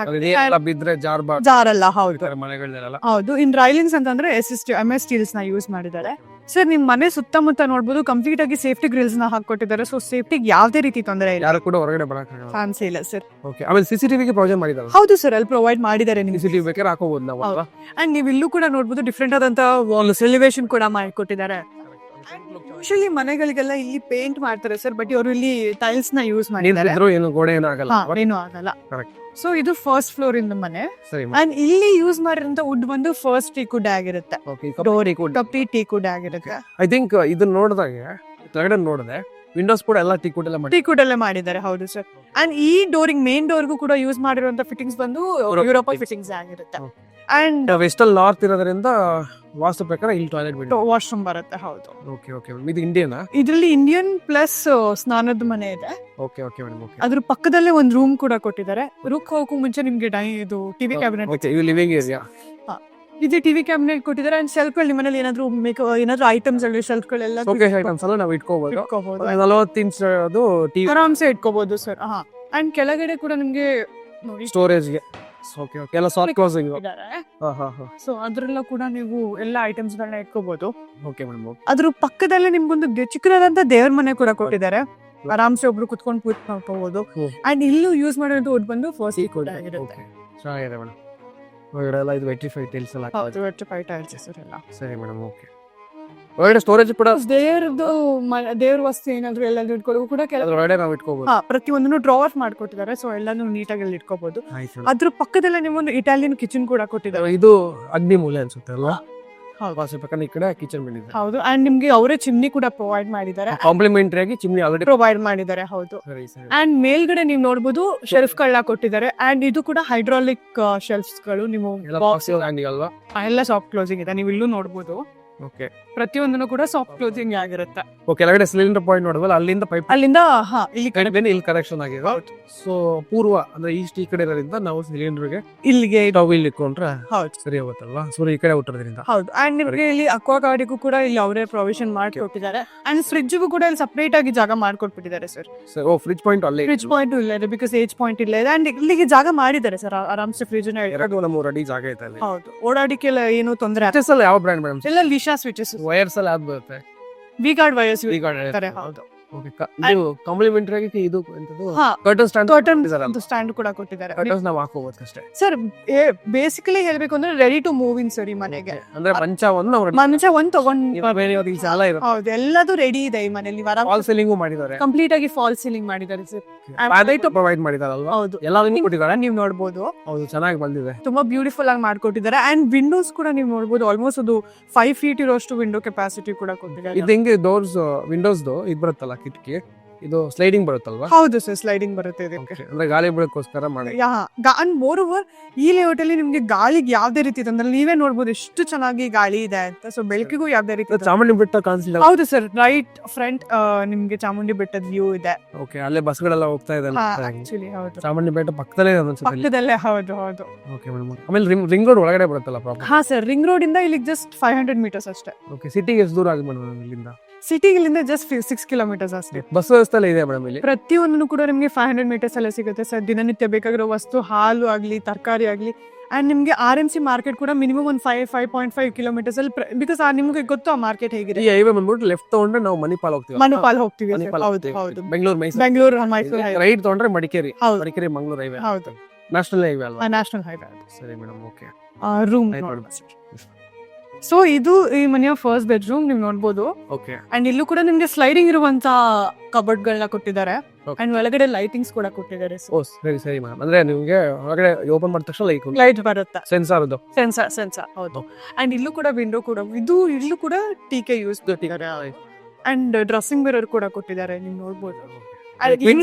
ಬಿದ್ರೆ ಜಾರ್ಬಾರ್ದು ಜಾರಲ್ಲ ಹೌದು ಮನೆಗಳನ್ನೆಲ್ಲ. ಹೌದು. ಇನ್ ರೈಲಿಂಗ್ಸ್ ಅಂತಂದ್ರೆ MS ಸ್ಟೀಲ್ಸ್ ನ ಯೂಸ್ ಮಾಡಿದ್ದಾರೆ. ಸರ್ ನಿಮ್ ಮನೆ ಸುತ್ತಮುತ್ತ ನೋಡ್ಬೋದು ಕಂಪ್ಲೀಟ್ ಆಗಿ ಸೇಫ್ಟಿ ಗ್ರಿಲ್ಸ್ ನ ಹಾಕೊಟ್ಟಿದ್ದಾರೆ. ಸೊ ಸೇಫ್ಟಿಗೆ ಯಾವುದೇ ರೀತಿ ತೊಂದರೆ ಇಲ್ಲ, ಯಾರು ಕೂಡ ಹೊರಗಡೆ ಬರಕ್ಕಾಗಲ್ಲ. ಫ್ಯಾನ್ಸಿ ಇಲ್ಲ ಸರ್. ಓಕೆ, ಆಮೇಲೆ CCTV ಗೆ ಪ್ರಾವಿಷನ್ ಮಾಡಿದ್ದಾರೆ. ಹೌದು ಸರ್, ಅಲ್ಲಿ ಪ್ರೊವೈಡ್ ಮಾಡಿದ್ದಾರೆ ನಿಮ್ಗೆ. CCTV ಬೇಕಾದ್ರೆ ಹಾಕೋಬಹುದು ನಾವು ಅಲ್ವಾ? ಅಂಡ್ ನೀವು ಇಲ್ಲೂ ಕೂಡ ನೋಡ್ಬೋದು ಡಿಫ್ರೆಂಟ್ ಆದಂತ ವಾಲ್ಸ್ ಎಲಿವೇಶನ್ ಕೂಡ ಮಾಡಿಕೊಟ್ಟಿದ್ದಾರೆ. ಯೂಶಲಿ ಮನೆಗಳಿಗೆಲ್ಲ ಇಲ್ಲಿ ಪೇಂಟ್ ಮಾಡ್ತಾರೆ ಸರ್, ಬಟ್ ಇವರು ಇಲ್ಲಿ ಟೈಲ್ಸ್ ನ ಯೂಸ್ ಮಾಡಿದ್ದಾರೆ. ಏನು ಗೋಡೆ ಏನು ಆಗಲ್ಲ. ಏನೂ ಆಗಲ್ಲ. Correct. ಸೊ ಇದು ಫಸ್ಟ್ ಫ್ಲೋರ್ ಇಂದ ಮನೆ. ಸರಿ. ಅಂಡ್ ಇಲ್ಲಿ ಯೂಸ್ ಮಾಡಿರೋಂತ ವುಡ್ ಬಂದು ಫಸ್ಟ್ ಟೀಕ್ವುಡ್ ಆಗಿರುತ್ತೆ. ಓಕೆ, ಡೋರ್ ಕಂಪ್ಲೀಟ್ ಟೀಕ್ವುಡ್ ಆಗಿರುತ್ತೆ. ಐ ಥಿಂಕ್ ಇದನ್ನ ನೋಡಿದಾಗ ಕೆಳಗಡೆ ನೋಡಿದೆ ವಿಂಡೋಸ್ ಕೂಡ ಎಲ್ಲ ಟೀಕ್ವುಡ್ ಎಲ್ಲ ಮಾಡಿ ಟೀಕ್ವುಡ್ ಎಲ್ಲ ಮಾಡಿದ್ದಾರೆ. ಹೌದು ಸರ್. ಅಂಡ್ ಈ ಡೋರಿಂಗ್ ಮೇನ್ ಡೋರ್ಗೂ ಕೂಡ ಯೂಸ್ ಮಾಡಿರುವಂತ ಫಿಟ್ಟಿಂಗ್ಸ್ ಬಂದು ಯುರೋಪ ಫಿಟ್ಟಿಂಗ್ಸ್ ಆಗಿರುತ್ತೆ. ಅಂಡ್ ವೆಸ್ಟಲ್ ನಾರ್ತ್ ಇರೋದ್ರಿಂದ ವಾಸ್ತು ಪ್ರಕಾರ ಇಲ್ಲಿ ಟಾಯ್ಲೆಟ್ ಬಿಟ್ಟು ವಾಶ್ರೂಮ್ ಬರುತ್ತೆ. ಹೌದು. ಓಕೆ ಓಕೆ, ಇದು ಇಂಡಿಯನಾ? ಇದ್ರಲ್ಲಿ ಇಂಡಿಯನ್ ಪ್ಲಸ್ ಸ್ನಾನದ ಮನೆ ಇದೆ. Okay okay madam. ಓಕೆ, ಅದ್ರ ಪಕ್ಕದಲ್ಲೇ ಒಂದು ರೂಮ್ ಕೂಡ ಕೊಟ್ಟಿದ್ದಾರೆ. ರೂಕ್ ಹೋಗಕ್ಕೂ ಮುಂಚೆ ನಿಮ್ಗೆ ಇದು ಟಿವಿ ಕ್ಯಾಬಿನೆಟ್. ಓಕೆ, ಇದು ಲಿವಿಂಗ್ ಏರಿಯಾ. ಇದು ಟಿವಿ ಕ್ಯಾಬಿನೆಟ್ ಕೊಟ್ಟಿದ್ದಾರೆ. ಅಂಡ್ ಶೆಲ್ಫ್ ಗಳು ನಿಮ್ಮನೇಲಿ ಏನಾದ್ರು ಐಟಮ್ಸ್ ಅಲ್ಲಿ ಶೆಲ್ಫ್ ಗಳೆಲ್ಲ ಓಕೆ ಐಟಮ್ಸ್ ಎಲ್ಲ ನಾವು ಇಟ್ಕೋಬಹುದು. 40 ಇಂಚ್ ಅದು ಟಿವಿ ಆರಾಮ್ಸೆ ಇಟ್ಕೋಬಹುದು ಸರ್. ಅಂಡ್ ಕೆಳಗಡೆ ಕೂಡ ನಿಮ್ಗೆ ನೋಡಿ ಸ್ಟೋರೇಜ್ ಗೆ. ಓಕೆ ಓಕೆ, ಎಲ್ಲ ಸಾಫ್ಟ್ ಕ್ಲೋಸಿಂಗ್. ಸೊ ಅದ್ರಲ್ಲ ಕೂಡ ನೀವು ಎಲ್ಲ ಐಟಮ್ಸ್ ಗಳನ್ನ ಇಟ್ಕೋಬಹುದು. Okay madam. ಅದ್ರ ಪಕ್ಕದಲ್ಲೇ ನಿಮ್ಗೊಂದು ಚಿಕ್ಕದಾದಂತ ದೇವ್ರ ಮನೆ ಕೂಡ ಕೊಟ್ಟಿದ್ದಾರೆ. ಆರಾಮ್ಸೆ ಒಬ್ರು ಕುತ್ಕೊಂಡು ಪೂಜೆ ಮಾಡ್ಕೋಬಹುದು. ಅಂಡ್ ಇಲ್ಲೂ ಯೂಸ್ ಮಾಡಿರೋದು ವುಡ್ ಬಂದು ಫಸ್ಟ್ ಕೂಡ ಆಗಿರುತ್ತೆ. ಚೆನ್ನಾಗಿದೆ ಮೇಡಮ್. ಒಳಗಡೆ ಎಲ್ಲ ಇದು 85 ಟೈಲ್ಸ್ ಎಲ್ಲ. ಹೌದು, 85 ಟೈಲ್ಸ್ ಸರ್ ಎಲ್ಲ. ಸರಿ ಮೇಡಮ್. ಓಕೆ, ಒಳಗಡೆ ಸ್ಟೋರೇಜ್ ಕೂಡ ದೇವ್ರ ವಸ್ತು ಏನಾದ್ರು ಎಲ್ಲಾದ್ರೂ ಇಟ್ಕೊಳ್ಳೋದು ಕೂಡ ಒಳಗಡೆ ನಾವು ಇಟ್ಕೋಬಹುದು. ಪ್ರತಿಯೊಂದನ್ನು ಡ್ರಾವರ್ಸ್ ಮಾಡ್ಕೊಟ್ಟಿದ್ದಾರೆ. ಸೊ ಎಲ್ಲಾನು ನೀಟಾಗಿ ಅಲ್ಲಿ ಇಟ್ಕೋಬಹುದು. ಅದ್ರ ಪಕ್ಕದಲ್ಲೇ ನಿಮ್ಮೊಂದು ಇಟಾಲಿಯನ್ ಕಿಚನ್ ಕೂಡ ಕೊಟ್ಟಿದ್ದಾರೆ. ಇದು ಅಗ್ನಿ ಮೂಲೆ ಅನ್ಸುತ್ತೆ ಅಲ್ವಾ? ವಾಸಿ ಪ್ರಕಾರ ಈ ಕಡೆ ಕಿಚನ್ ಬಂದಿದೆ. ಹೌದು. ಅಂಡ್ ನಿಮ್ಗೆ ಅವರೇ ಚಿಮ್ನಿ ಕೂಡ ಪ್ರೊವೈಡ್ ಮಾಡಿದ್ದಾರೆ. ಕಾಂಪ್ಲಿಮೆಂಟರಿ ಆಗಿ ಚಿಮ್ನಿ ಆಲ್ರೆಡಿ ಪ್ರೊವೈಡ್ ಮಾಡಿದ್ದಾರೆ. ಹೌದು. ಅಂಡ್ ಮೇಲ್ಗಡೆ ನೀವು ನೋಡಬಹುದು ಶೆಲ್ಫ್ ಗಳನ್ನ ಕೊಟ್ಟಿದ್ದಾರೆ. ಅಂಡ್ ಇದು ಕೂಡ ಹೈಡ್ರಾಲಿಕ್ ಶೆಲ್ಫ್ಸ್ ಗಳು. ನೀವು ಎಲ್ಲ ಸಾಫ್ಟ್ ಕ್ಲೋಸಿಂಗ್ ಇದೆ, ನೀವು ಇಲ್ಲೂ ನೋಡಬಹುದು. ಓಕೆ, ಪ್ರತಿಯೊಂದನ್ನು ಕೂಡ ಸಾಫ್ಟ್ ಕ್ಲೋಸಿಂಗ್ ಆಗಿರುತ್ತೆ. ಓಕೆ, ಕೆಳಗಡೆ ಸಿಲಿಂಡರ್ ಪಾಯಿಂಟ್ ನೋಡಬಹುದು. ಅಲ್ಲಿಂದ ಪೈಪ್ ಅಲ್ಲಿಂದ ಇಲ್ಲಿ ಇಲ್ಲಿ ಕನೆಕ್ಷನ್ ಆಗಿದೆ. ಸೊ ಪೂರ್ವ ಅಂದ್ರೆ ಈಸ್ಟ್ ಈ ಕಡೆ ಇರೋದ್ರಿಂದ ನಾವು ಸಿಲಿಂಡರ್ ಗೆ ಇಲ್ಲಿಗೆ ಇಲ್ಲಿ ಇಟ್ಕೊಂಡ್ರೆ ಸರಿ ಹೋಗುತ್ತಲ್ವಾ? ಸೂರ್ಯ ಈ ಕಡೆ ಹುಟ್ಟಿರೋದ್ರಿಂದ. ಹೌದು. ಅಂಡ್ ನಿಮ್ಗೆ ಇಲ್ಲಿ ಅಕ್ವಾ ಗಾರ್ಡಿಗೂ ಕೂಡ ಇಲ್ಲಿ ಅವರೇ ಪ್ರೊವಿಷನ್ ಮಾಡಿಕೊಟ್ಟಿದ್ದಾರೆ. ಅಂಡ್ ಫ್ರಿಡ್ಜ್ಗೂ ಕೂಡ ಇಲ್ಲಿ ಸಪರೇಟ್ ಆಗಿ ಜಾಗ ಮಾಡ್ಕೊಟ್ಬಿಟ್ಟಿದ್ದಾರೆ ಸರ್. ಓ, ಫ್ರಿಡ್ಜ್ ಪಾಯಿಂಟ್ ಅಲ್ಲೇ. ಫ್ರಿಡ್ಜ್ ಪಾಯಿಂಟ್ ಇಲ್ಲ ಇದೆ, ಬಿಕಾಸ್ ಏಜ್ ಪಾಯಿಂಟ್ ಇಲ್ಲ ಇದೆ. ಅಂಡ್ ಇಲ್ಲಿಗೆ ಜಾಗ ಮಾಡಿದ್ದಾರೆ ಸರ್. ಆರಾಮ್ಸೆ ಫ್ರಿಡ್ಜ್ 2-3 ಅಡಿ ಜಾಗ ಇದೆ ಅಲ್ಲಿ. ಹೌದು, ಓಡಾಡಿಕೆಲ್ಲ ಏನು ತೊಂದರೆ ಯಾವ ಬ್ರ್ಯಾಂಡ್ ಮೇಡಮ್? ಎಲ್ಲ ಲಿಶಾ ಸ್ವಿಚಸ್. ವೈರ್ಸ್ ಎಲ್ಲ ಯಾವ್ದು ಬರುತ್ತೆ? V guard wires. ಹೌದು. ಓಕೆ, ಇದು ಕಾಂಪ್ಲಿಮೆಂಟರಿ ಆಗಿ ಇದು ಎಂತದು ಕರ್ಟನ್ ಸ್ಟ್ಯಾಂಡ್ ಸ್ಟ್ಯಾಂಡ್ ಕೂಡ ಕೊಟ್ಟಿದ್ದಾರೆ. ಕರ್ಟನ್ಸ್ ನಾವು ಹಾಕೋಬಹುದು ಅಷ್ಟೇ ಸರ್. ಬೇಸಿಕಲಿ ಹೇಳ್ಬೇಕು ಅಂದ್ರೆ ready to move in sir ಈ ಮನೆಗೆ. ಅಂದ್ರೆ ಮಂಚ ಒಂದು ತಗೊಂಡು ಸಾಲ ಇರುತ್ತೆ. ಹೌದು, ಎಲ್ಲದೂ ರೆಡಿ ಇದೆ ಈ ಮನೆಯಲ್ಲಿ. ಫಾಲ್ ಸೀಲಿಂಗ್ ಮಾಡಿದ್ದಾರೆ, ಕಂಪ್ಲೀಟ್ ಆಗಿ ಫಾಲ್ ಸೀಲಿಂಗ್ ಮಾಡಿದ್ದಾರೆ ಸರ್. ಪ್ರೊವೈಡ್ ಮಾಡಿದಾರಲ್ವಾ? ಹೌದು, ಎಲ್ಲಾನು ಕೊಟ್ಟಿದ್ದಾರೆ, ನೀವು ನೋಡಬಹುದು. ಹೌದು, ಚೆನ್ನಾಗಿ ಬಂದಿದೆ, ತುಂಬಾ ಬ್ಯೂಟಿಫುಲ್ ಆಗಿ ಮಾಡ್ಕೊಟ್ಟಿದ್ದಾರೆ. ಅಂಡ್ ವಿಂಡೋಸ್ ಕೂಡ ನೀವು ನೋಡಬಹುದು. ಆಲ್ಮೋಸ್ಟ್ ಅದು 5 feet ಇರೋಷ್ಟು ವಿಂಡೋ ಕೆಪಾಸಿಟಿ ಕೂಡ ಕೊಟ್ಟಿದ್ದಾರೆ. ಇದು ಹೆಂಗೆ ಡೋರ್ಸ್ ವಿಂಡೋಸ್ ಇದು ಬರುತ್ತಲ್ಲ ಕಿಟಕಿ, ಇದು ಸ್ಲೈಡಿಂಗ್ ಬರುತ್ತಲ್ವಾ? ಹೌದು ಸರ್, ಸ್ಲೈಡಿಂಗ್ ಬರುತ್ತೆ ಇದಕ್ಕೆ. ಅಂದ್ರೆ ಗಾಳಿ ಬಿಡೋಕ್ಕೋಸ್ಕರ ಮಾಡಿ. ಅಂಡ್ ಮೋರ್ ಓವರ್ ಈ ಲೇಔಟ್ ಅಲ್ಲಿ ನಿಮ್ಗೆ ಗಾಳಿಗೆ ಯಾವ್ದೇ ರೀತಿ ಅಂದ್ರೆ ನೀವೇ ನೋಡಬಹುದು ಎಷ್ಟು ಚೆನ್ನಾಗಿ ಗಾಳಿ ಇದೆ ಅಂತ. ಸೊ ಬೆಳಕಿಗೂ ಯಾವ್ದೇ ರೀತಿ ಚಾಮುಂಡಿ ಬೆಟ್ಟ ಕಾಣಿಸ್ಲಿಲ್ಲ. ಹೌದು ಸರ್, ರೈಟ್ ಫ್ರಂಟ್ ನಿಮ್ಗೆ ಚಾಮುಂಡಿ ಬೆಟ್ಟದ ವ್ಯೂ ಇದೆ. ಓಕೆ, ಅಲ್ಲೇ ಬಸ್ಗಳೆಲ್ಲ ಹೋಗ್ತಾ ಇದೆ. ಆಕ್ಚುಲಿ ಹೌದು, ಚಾಮುಂಡಿ ಬೆಟ್ಟ ಪಕ್ಕದಲ್ಲೇ. ಹೌದು ಹೌದು. Okay madam. ಆಮೇಲೆ ರಿಂಗ್ ರೋಡ್ ಒಳಗಡೆ ಬರುತ್ತಲ್ಲ ಪ್ರಾಬ್ಲಮ್? ಹಾ ಸರ್, ರಿಂಗ್ ರೋಡ್ ಇಂದ ಇಲ್ಲಿಗೆ ಜಸ್ಟ್ 500 meters ಅಷ್ಟೇ. ಓಕೆ, ಸಿಟಿಗೆ ಎಷ್ಟು ದೂರ ಆಗುತ್ತೆ ಮೇಡಮ್ ಇಲ್ಲಿಂದ? ಸಿಟಿಗಿಲ್ಲಿಂದ ಜಸ್ಟ್ 6 kilometers ಅಷ್ಟೇ. ಬಸ್ ವ್ಯವಸ್ಥೆ ಇದೆ ಮೇಡಮ್ ಇಲ್ಲಿ? ಪ್ರತಿಯೊಂದನ್ನು ಕೂಡ ನಿಮ್ಗೆ 500 meters ಅಲ್ಲೇ ಸಿಗುತ್ತೆ ಸರ್. ದಿನನಿತ್ಯ ಬೇಕಾಗಿರೋ ವಸ್ತು, ಹಾಲು ಆಗ್ಲಿ, ತರಕಾರಿ ಆಗ್ಲಿ. ಅಂಡ್ ನಿಮ್ಗೆ RMC ಮಾರ್ಕೆಟ್ ಕೂಡ ಮಿನಿಮಮ್ ಒಂದು 5.5 kilometers ಅಲ್ಲಿ, ಬಿಕಾಸ್ ನಿಮ್ಗೆ ಗೊತ್ತು ಆ ಮಾರ್ಕೆಟ್ ಹೇಗಿದೆ. ಈ ಹೈವೇ ಬಂದ್ಬಿಟ್ಟು ಲೆಫ್ಟ್ ತಗೊಂಡ್ರೆ ನಾವು ಮಣಿಪಾಲ್ ಹೋಗ್ತೀವಿ. ಹೌದು ಹೌದು. ಬೆಂಗಳೂರು ಮೈಸೂರು ರೈಟ್ ತಗೊಂಡ್ರೆ ಮಡಿಕೇರಿ ಮಂಗಳೂರು ಹೈವೇ. ಹೌದು, ನ್ಯಾಷನಲ್ ಹೈವೇ ಅಲ್ವಾ? National highway. ಸರಿ ಮೇಡಮ್. Okay, room. ಸೊ ಇದು ಈ ಮನೆಯ ಫಸ್ಟ್ ಬೆಡ್ರೂಮ್ ನೀವು ನೋಡಬಹುದು. ಓಕೆ, ಅಂಡ್ ಇಲ್ಲೂ ಕೂಡ ನಿಮ್ಗೆ ಸ್ಲೈಡಿಂಗ್ ಇರುವಂತ ಕಬರ್ಡ್ ಗಳನ್ನ ಕೊಟ್ಟಿದ್ದಾರೆ. ಅಂಡ್ ಒಳಗಡೆ ಲೈಟಿಂಗ್ಸ್ ಕೂಡ ಕೊಟ್ಟಿದ್ದಾರೆ. ಓ ಸರಿ ಸರಿ ಮೇಡಮ್. ಅಂದ್ರೆ ನಿಮ್ಗೆ ಒಳಗಡೆ ಓಪನ್ ಮಾಡಿದ ತಕ್ಷಣ ಲೈಟ್ ಬರುತ್ತೆ. ಸೆನ್ಸಾರ್. ಹೌದು. ಅಂಡ್ ಇಲ್ಲೂ ಕೂಡ ವಿಂಡೋ ಕೂಡ ಇಲ್ಲೂ ಕೂಡ TK ಯೂಸ್ ಕೊಟ್ಟಿದ್ದಾರೆ. ಅಂಡ್ ಡ್ರೆಸ್ಸಿಂಗ್ ಮಿರರ್ ಕೂಡ ಕೊಟ್ಟಿದ್ದಾರೆ, ನೀವು ನೋಡಬಹುದು. ಕ್ವೀನ್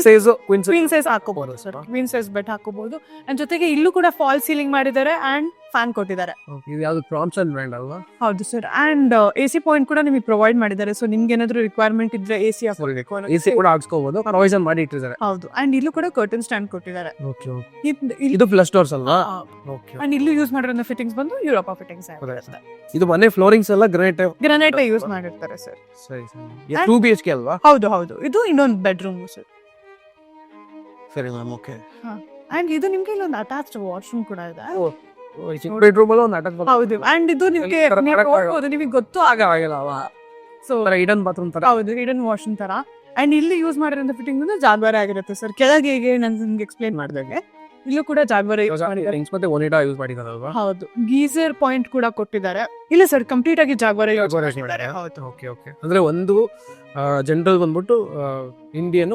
ಸೈಜ್ ಹಾಕೋಬಹುದು ಸರ್. ಕ್ವೀನ್ ಸೈಜ್ ಬೆಡ್ ಹಾಕೋಬಹುದು. ಅಂಡ್ ಜೊತೆಗೆ ಇಲ್ಲೂ ಕೂಡ ಫಾಲ್ ಸೀಲಿಂಗ್ ಮಾಡಿದ್ದಾರೆ. ಅಂಡ್ ಫ್ಯಾನ್ ಕೊಟ್ಟಿದ್ದಾರೆ. ಇದು ಯಾವ್ದು ಥಾಮ್ಸನ್ ಬ್ರ್ಯಾಂಡ್ ಅಲ್ವಾ? ಹೌದು ಸರ್. ಅಂಡ್ AC ಪಾಯಿಂಟ್ ಕೂಡ ನಿಮಗೆ ಪ್ರೊವೈಡ್ ಮಾಡಿದ್ದಾರೆ. ಸೊ ನಿಮ್ಗೆ ಏನಾದ್ರು ರಿಕ್ವೈರ್ಮೆಂಟ್ ಇದ್ರೆ AC AC ಕೂಡ ಹಾಕ್ಸ್ಕೋಬಹುದು, ಪ್ರಾವಿಷನ್ ಮಾಡಿ ಇಟ್ಟಿದ್ದಾರೆ. ಹೌದು. ಅಂಡ್ ಇಲ್ಲೂ ಕೂಡ ಕರ್ಟನ್ ಸ್ಟ್ಯಾಂಡ್ ಕೊಟ್ಟಿದ್ದಾರೆ. ಓಕೆ ಇದು ಪ್ಲಸ್ ಡೋರ್ಸ್ ಅಲ್ವಾ? ಓಕೆ. ಅಂಡ್ ಇಲ್ಲೂ ಯೂಸ್ ಮಾಡಿರೋ ಫಿಟ್ಟಿಂಗ್ಸ್ ಬಂದು ಯುರೋಪಾ ಫಿಟ್ಟಿಂಗ್ಸ್ ಇದು ಮನೆ ಫ್ಲೋರಿಂಗ್ಸ್ ಎಲ್ಲ ಗ್ರಾನೈಟ್ ಯೂಸ್ ಮಾಡಿರ್ತಾರೆ ಸರ್. ಸರಿ ಸರಿ. 2 BHK ಅಲ್ವಾ? ಹೌದು ಹೌದು. ಇದು ಇನ್ನೊಂದು ಬೆಡ್ರೂಮ್ ಸರ್. ಸರಿ ಮ್ಯಾಮ್. ಓಕೆ. ಅಂಡ್ ಇದು ನಿಮ್ಗೆ ಇಲ್ಲೊಂದು ಅಟ್ಯಾಚ್ಡ್ ವಾಶ್ರೂಮ್ ಕೂಡ ಇದೆ. ಚಿಕ್ಕ ಬೆಡ್ರೂಮ್ ಅಲ್ಲಿ ಒಂದು ಅಟ್ಯಾಚ್ ಹೌದು. ಅಂಡ್ ಇದು ನಿಮ್ಗೆ ನೋಡ್ಬೋದು, ನಿಮಗೆ ಗೊತ್ತು ಆಗಿಲ್ಲ. ಸೊ ಹಿಡನ್ ಬಾತ್ರೂಮ್ ತರ. ಹೌದು, ಹಿಡನ್ ವಾಶ್ರೂಮ್ ತರ. ಅಂಡ್ ಇಲ್ಲಿ ಯೂಸ್ ಮಾಡಿರೋ ಫಿಟ್ಟಿಂಗ್ ಅಂದ್ರೆ ಜಾಗ್ವಾರ ಆಗಿರುತ್ತೆ ಸರ್. ಕೆಳಗೆ ಹೇಗೆ ನಾನು ನಿಮ್ಗೆ ಎಕ್ಸ್ಪ್ಲೇನ್ ಮಾಡಿದಾಗೆ ಇಲ್ಲೂ ಕೂಡ ಜಾಗ್ವಾರ ಯೂಸ್ ಮಾಡಿದ್ದಾರೆ. ಮತ್ತೆ ಒನಿಡಾ ಯೂಸ್ ಮಾಡಿದ್ದಾರೆ ಅಲ್ವಾ? ಹೌದು. ಗೀಸರ್ ಪಾಯಿಂಟ್ ಕೂಡ ಕೊಟ್ಟಿದ್ದಾರೆ. ಇಲ್ಲ ಸರ್, ಕಂಪ್ಲೀಟ್ ಆಗಿ ಜಾಗ್ವಾರ ಯೂಸ್ ಮಾಡಿದ್ದಾರೆ. ಹೌದು. Okay okay. ಅಂದ್ರೆ ಒಂದು ಜನರಲ್ ಬಂದ್ಬಿಟ್ಟು ಇಂಡಿಯನ್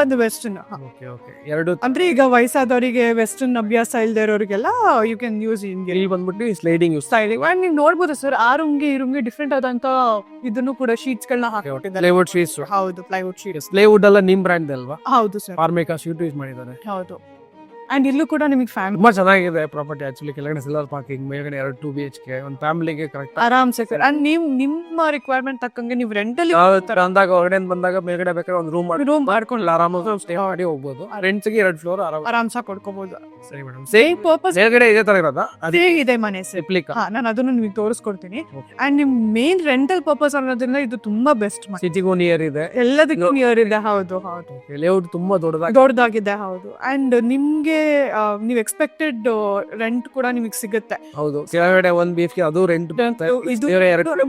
ಒಂದು ವೆಸ್ಟರ್ನ್. Okay okay. ಎರಡು ಅಂದ್ರೆ ಈಗ ವಯಸ್ಸಾದವರಿಗೆ ವೆಸ್ಟರ್ನ್ ಅಭ್ಯಾಸ ಇಲ್ದೇ ಇರೋರಿಗೆಲ್ಲ ಯು ಕ್ಯಾನ್ ಯೂಸ್ ಇಂಡಿಯನ್. ಇಲ್ಲಿ ಬಂದ್ಬಿಟ್ಟು ಸ್ಲೈಡಿಂಗ್ ಯೂಸ್ ಸ್ಲೈಡಿಂಗ್. ಅಂಡ್ ನೀವು ನೋಡ್ಬೋದು ಸರ್, ಆ ರೂಮ್ಗೆ ಈ ರೂಮ್ಗೆ ಡಿಫ್ರೆಂಟ್ ಆದಂತ ಇದನ್ನು ಕೂಡ ಶೀಟ್ಸ್ ಗಳನ್ನ ಹಾಕಿದ್ದಾರೆ. Plywood sheets. ಹೌದು, ಪ್ಲೈವುಡ್ ಶೀಟ್ಸ್. ಪ್ಲೈವುಡ್ ಎಲ್ಲ ನಿಮ್ ಬ್ರ್ಯಾಂಡ್ ಅಲ್ವಾ? ಹೌದು ಸರ್. ಫಾರ್ಮಿಕಾ ಶೀಟ್ ಯೂಸ್ ಮಾಡಿದ್ದಾರೆ. ಹೌದು. ಅಂಡ್ ಇಲ್ಲೂ ಕೂಡ ನಿಮಗೆ ಫ್ಯಾನ್ ತುಂಬಾ ಚೆನ್ನಾಗಿದೆ ಪ್ರಾಪರ್ಟಿ. ಆಕ್ಚುಲಿ ಕೆಳಗಡೆ ಸಿಲ್ವರ್ ಪಾರ್ಕಿಂಗ್, ಮೇಲ್ಗಡೆ 2 BHK, ಒಂದು ಫ್ಯಾಮಿಲಿಗೆ ಕರೆಕ್ಟ್ ಆರಾಮ್ಸೆ ಸರ್. ಅಂಡ್ ನೀವು ನಿಮ್ಮ ರಿಕ್ವೈರ್ಮೆಂಟ್ ತಕ್ಕಂಗೆ ನೀವು ರೆಂಟಲ್ಲಿ ಅಂದಾಗ ಹೊರಗಡೆ ಬಂದಾಗ ಮೇಲ್ಗಡೆ ಬೇಕಾದ್ರೆ ಒಂದು ರೂಮ್ ಮಾಡ್ಕೊಂಡು ಆರಾಮಾಗಿ ಸ್ಟೇ ಮಾಡಿ ಹೋಗ್ಬೋದು. ರೆಂಟ್ಸ್ಗೆ 2 ಫ್ಲೋರ್ ಆರಾಮ್ಸಾಗಿ ಕೊಡ್ಕೋಬಹುದು. ಸರಿ ಮೇಡಮ್. ಸೇಮ್ ಪರ್ಪಸ್ ಮೇಲ್ಗಡೆ ಇದೇ ತರ ಇರೋದಾ? ಅದೇ ಇದೆ ಮನೆ ಸರ್. ನಾನು ಅದನ್ನು ನಿಮಗೆ ತೋರಿಸ್ಕೊಡ್ತೀನಿ. ಅಂಡ್ ನಿಮ್ ಮೇನ್ ರೆಂಟಲ್ ಪರ್ಪಸ್ ಅನ್ನೋದ್ರಿಂದ ಇದು ತುಂಬಾ ಬೆಸ್ಟ್. ಸಿಟಿಗೂ ನಿಯರ್ ಇದೆ, ಎಲ್ಲದಕ್ಕೂ ನಿಯರ್ ಇದೆ. ಹೌದು ಹೌದು. ಲೇಔಟ್ ತುಂಬಾ ದೊಡ್ಡದಾಗಿದೆ. ಹೌದು. ಅಂಡ್ ನಿಮ್ಗೆ ನೀವು ಎಕ್ಸ್ಪೆಕ್ಟೆಡ್ ರೆಂಟ್ ಕೂಡ ನಿಮಗೆ ಸಿಗುತ್ತೆ. ಹೌದು. ಕೆಳಗಡೆ 1 BHK ಅದು ರೆಂಟ್.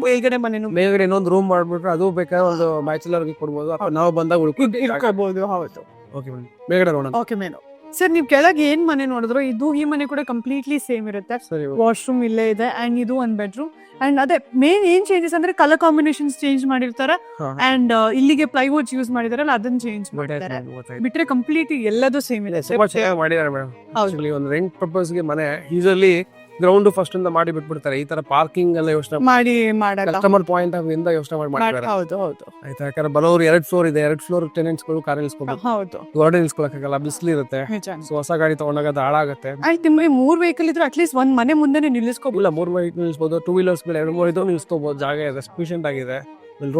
ಮೇಲ್ಗಡೆ ಮನೆ ಮೇಲ್ಗಡೆ ಇನ್ನೊಂದು ರೂಮ್ ಮಾಡ್ಬಿಟ್ರೆ ಅದು ಬೇಕಾದ್ರೆ ಒಂದು ಬ್ಯಾಚುಲರ್ ಗೆ ಕೊಡ್ಬೋದು, ನಾವು ಬಂದಾಗ ಉಳ್ಕೊಬಹುದು. ಹೌದು. Okay madam. ಮೇಲ್ಗಡೆ ನೋಡೋಣ. Okay madam. ಸರ್, ನೀವು ಕೆಳಗೆ ಏನ್ ಮನೆ ನೋಡಿದ್ರು ಇದು ಈ ಮನೆ ಕೂಡ ಕಂಪ್ಲೀಟ್ಲಿ ಸೇಮ್ ಇರುತ್ತೆ. ವಾಶ್ರೂಮ್ ಇಲ್ಲೇ ಇದೆ. ಅಂಡ್ ಇದು ಒಂದು ಬೆಡ್ರೂಮ್. ಅಂಡ್ ಅದೇ ಮೇನ್ ಏನ್ ಚೇಂಜಸ್ ಅಂದ್ರೆ ಕಲರ್ ಕಾಂಬಿನೇಷನ್ಸ್ ಚೇಂಜ್ ಮಾಡಿರ್ತಾರೆ. ಅಂಡ್ ಇಲ್ಲಿಗೆ ಪ್ಲೈವುಡ್ಸ್ ಯೂಸ್ ಮಾಡಿದಾರಲ್ಲ ಅದನ್ನ ಚೇಂಜ್ ಮಾಡಿದ್ದಾರೆ. ಬಿಟ್ರೆ ಕಂಪ್ಲೀಟ್ ಎಲ್ಲದೂ ಸೇಮ್ ಇದೆ. ಮಾಡಿದ್ದಾರೆ ಮೇಡಮ್. ಒಂದು ರೆಂಟ್ ಪರ್ಪಸ್ ಗೆ ಮನೆ ಯೂಶಲಿ ಗ್ರೌಂಡ್ ಫಸ್ಟ್ ಇಂದ ಮಾಡಿ ಬಿಟ್ಬಿಡ್ತಾರೆ. ಈ ತರ ಪಾರ್ಕಿಂಗ್ ಎಲ್ಲ ಯೋಚನೆ ಮಾಡಿ ಮಾಡಲ್ಲ. ಕಸ್ಟಮರ್ ಪಾಯಿಂಟ್ ಆಫ್ ಇಂದ ಯೋಚನೆ ಮಾಡ್ತಾರೆ. ಹೌದು ಹೌದು. ಆಯ್ತಾ? ಯಾಕಂದ್ರೆ ಬರೋರು 2 ಫ್ಲೋರ್ ಇದೆ, 2 ಫ್ಲೋರ್ ಟೆನೆಂಟ್ಸ್ ಗಳು ಕಾರ್ ನಿಲ್ಸ್ಕೋಬಹುದು. ಹೌದು. ಹೊರಡೆ ನಿಲ್ಸ್ಕೊಳಕ್ಕಾಗಲ್ಲ, ಬಿಸಿಲು ಇರುತ್ತೆ. ಸೊ ಹೊಸ ಗಾಡಿ ತಗೊಂಡಾಗ ಅದು ಹಾಳಾಗುತ್ತೆ. ಆಯ್ತು, ನಿಮ್ಗೆ 3 ವೆಹಿಕಲ್ ಇದ್ರೆ ಅಟ್ಲೀಸ್ಟ್ ಒಂದ್ ಮನೆ ಮುಂದೆ ನಿಲ್ಲಿಸ್ಕೋಬಹುದು. ಇಲ್ಲ, 3 ವೆಹಿಕಲ್ ನಿಲ್ಸ್ಬೋದು. 2 ವೀಲರ್ಸ್ 2-3 ಇದ್ದು ನಿಲ್ಸ್ಕೋಬಹುದು. ಜಾಗ ಇದೆ, ಸಫಿಷಿಯಂಟ್ ಆಗಿದೆ.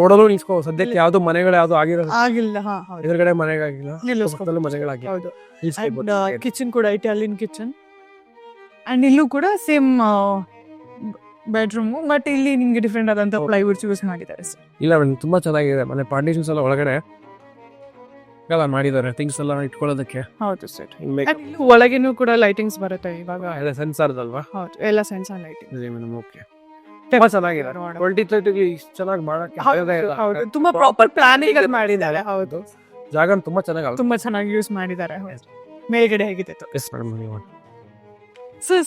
ರೋಡಲ್ಲೂ ನಿಲ್ಸ್ಕೋ. ಸದ್ಯಕ್ಕೆ ಯಾವ್ದು ಮನೆಗಳು ಯಾವ್ದು ಆಗಿಲ್ಲ. ಎದುರುಗಡೆ ಮನೆಗಾಗಿಲ್ಲ, ಮನೆಗಳಾಗಿಲ್ಲ. ಕಿಚನ್ ಕೂಡ ಐತೆ, ಅಲ್ಲಿನ ಕಿಚನ್. ಅಂಡ್ ಇಲ್ಲೂ ಕೂಡ ಸೇಮ್ ಬೆಡ್ರೂಮ್. ಬಟ್ ಇಲ್ಲಿ ನಿಮ್ಗೆ ಡಿಫ್ರೆಂಟ್ ಆದಂತ ಪ್ಲೈವುಡ್ಸ್ ಯೂಸ್ ಮಾಡಿದ್ದಾರೆ ಸರ್. ಇಲ್ಲ ಮೇಡಮ್, ತುಂಬಾ ಚೆನ್ನಾಗಿದೆ ಮನೆ. ಪಾರ್ಟಿಷನ್ಸ್ ಎಲ್ಲ ಒಳಗಡೆ ಎಲ್ಲ ಮಾಡಿದ್ದಾರೆ, ಥಿಂಗ್ಸ್ ಎಲ್ಲ ಇಟ್ಕೊಳ್ಳೋದಕ್ಕೆ. ಹೌದು ಸರ್. ಒಳಗೇನು ಕೂಡ ಲೈಟಿಂಗ್ಸ್ ಬರುತ್ತೆ ಇವಾಗ. ಸೆನ್ಸಾರ್ ಅಲ್ವಾ? ಹೌದು, ಎಲ್ಲ ಸೆನ್ಸಾರ್ ಲೈಟಿಂಗ್. ಓಕೆ. ತುಂಬಾ ಚೆನ್ನಾಗಿದೆ. 2030 ಚೆನ್ನಾಗಿ ಮಾಡಕ್ಕೆ. ಹೌದು, ತುಂಬಾ ಪ್ರಾಪರ್ ಪ್ಲಾನಿಂಗ್ ಅಲ್ಲಿ ಮಾಡಿದ್ದಾರೆ. ಹೌದು, ಜಾಗ ತುಂಬಾ ಚೆನ್ನಾಗಿ ಯೂಸ್ ಮಾಡಿದ್ದಾರೆ. ಮೇಲ್ಗಡೆ ಹೇಗಿದೆ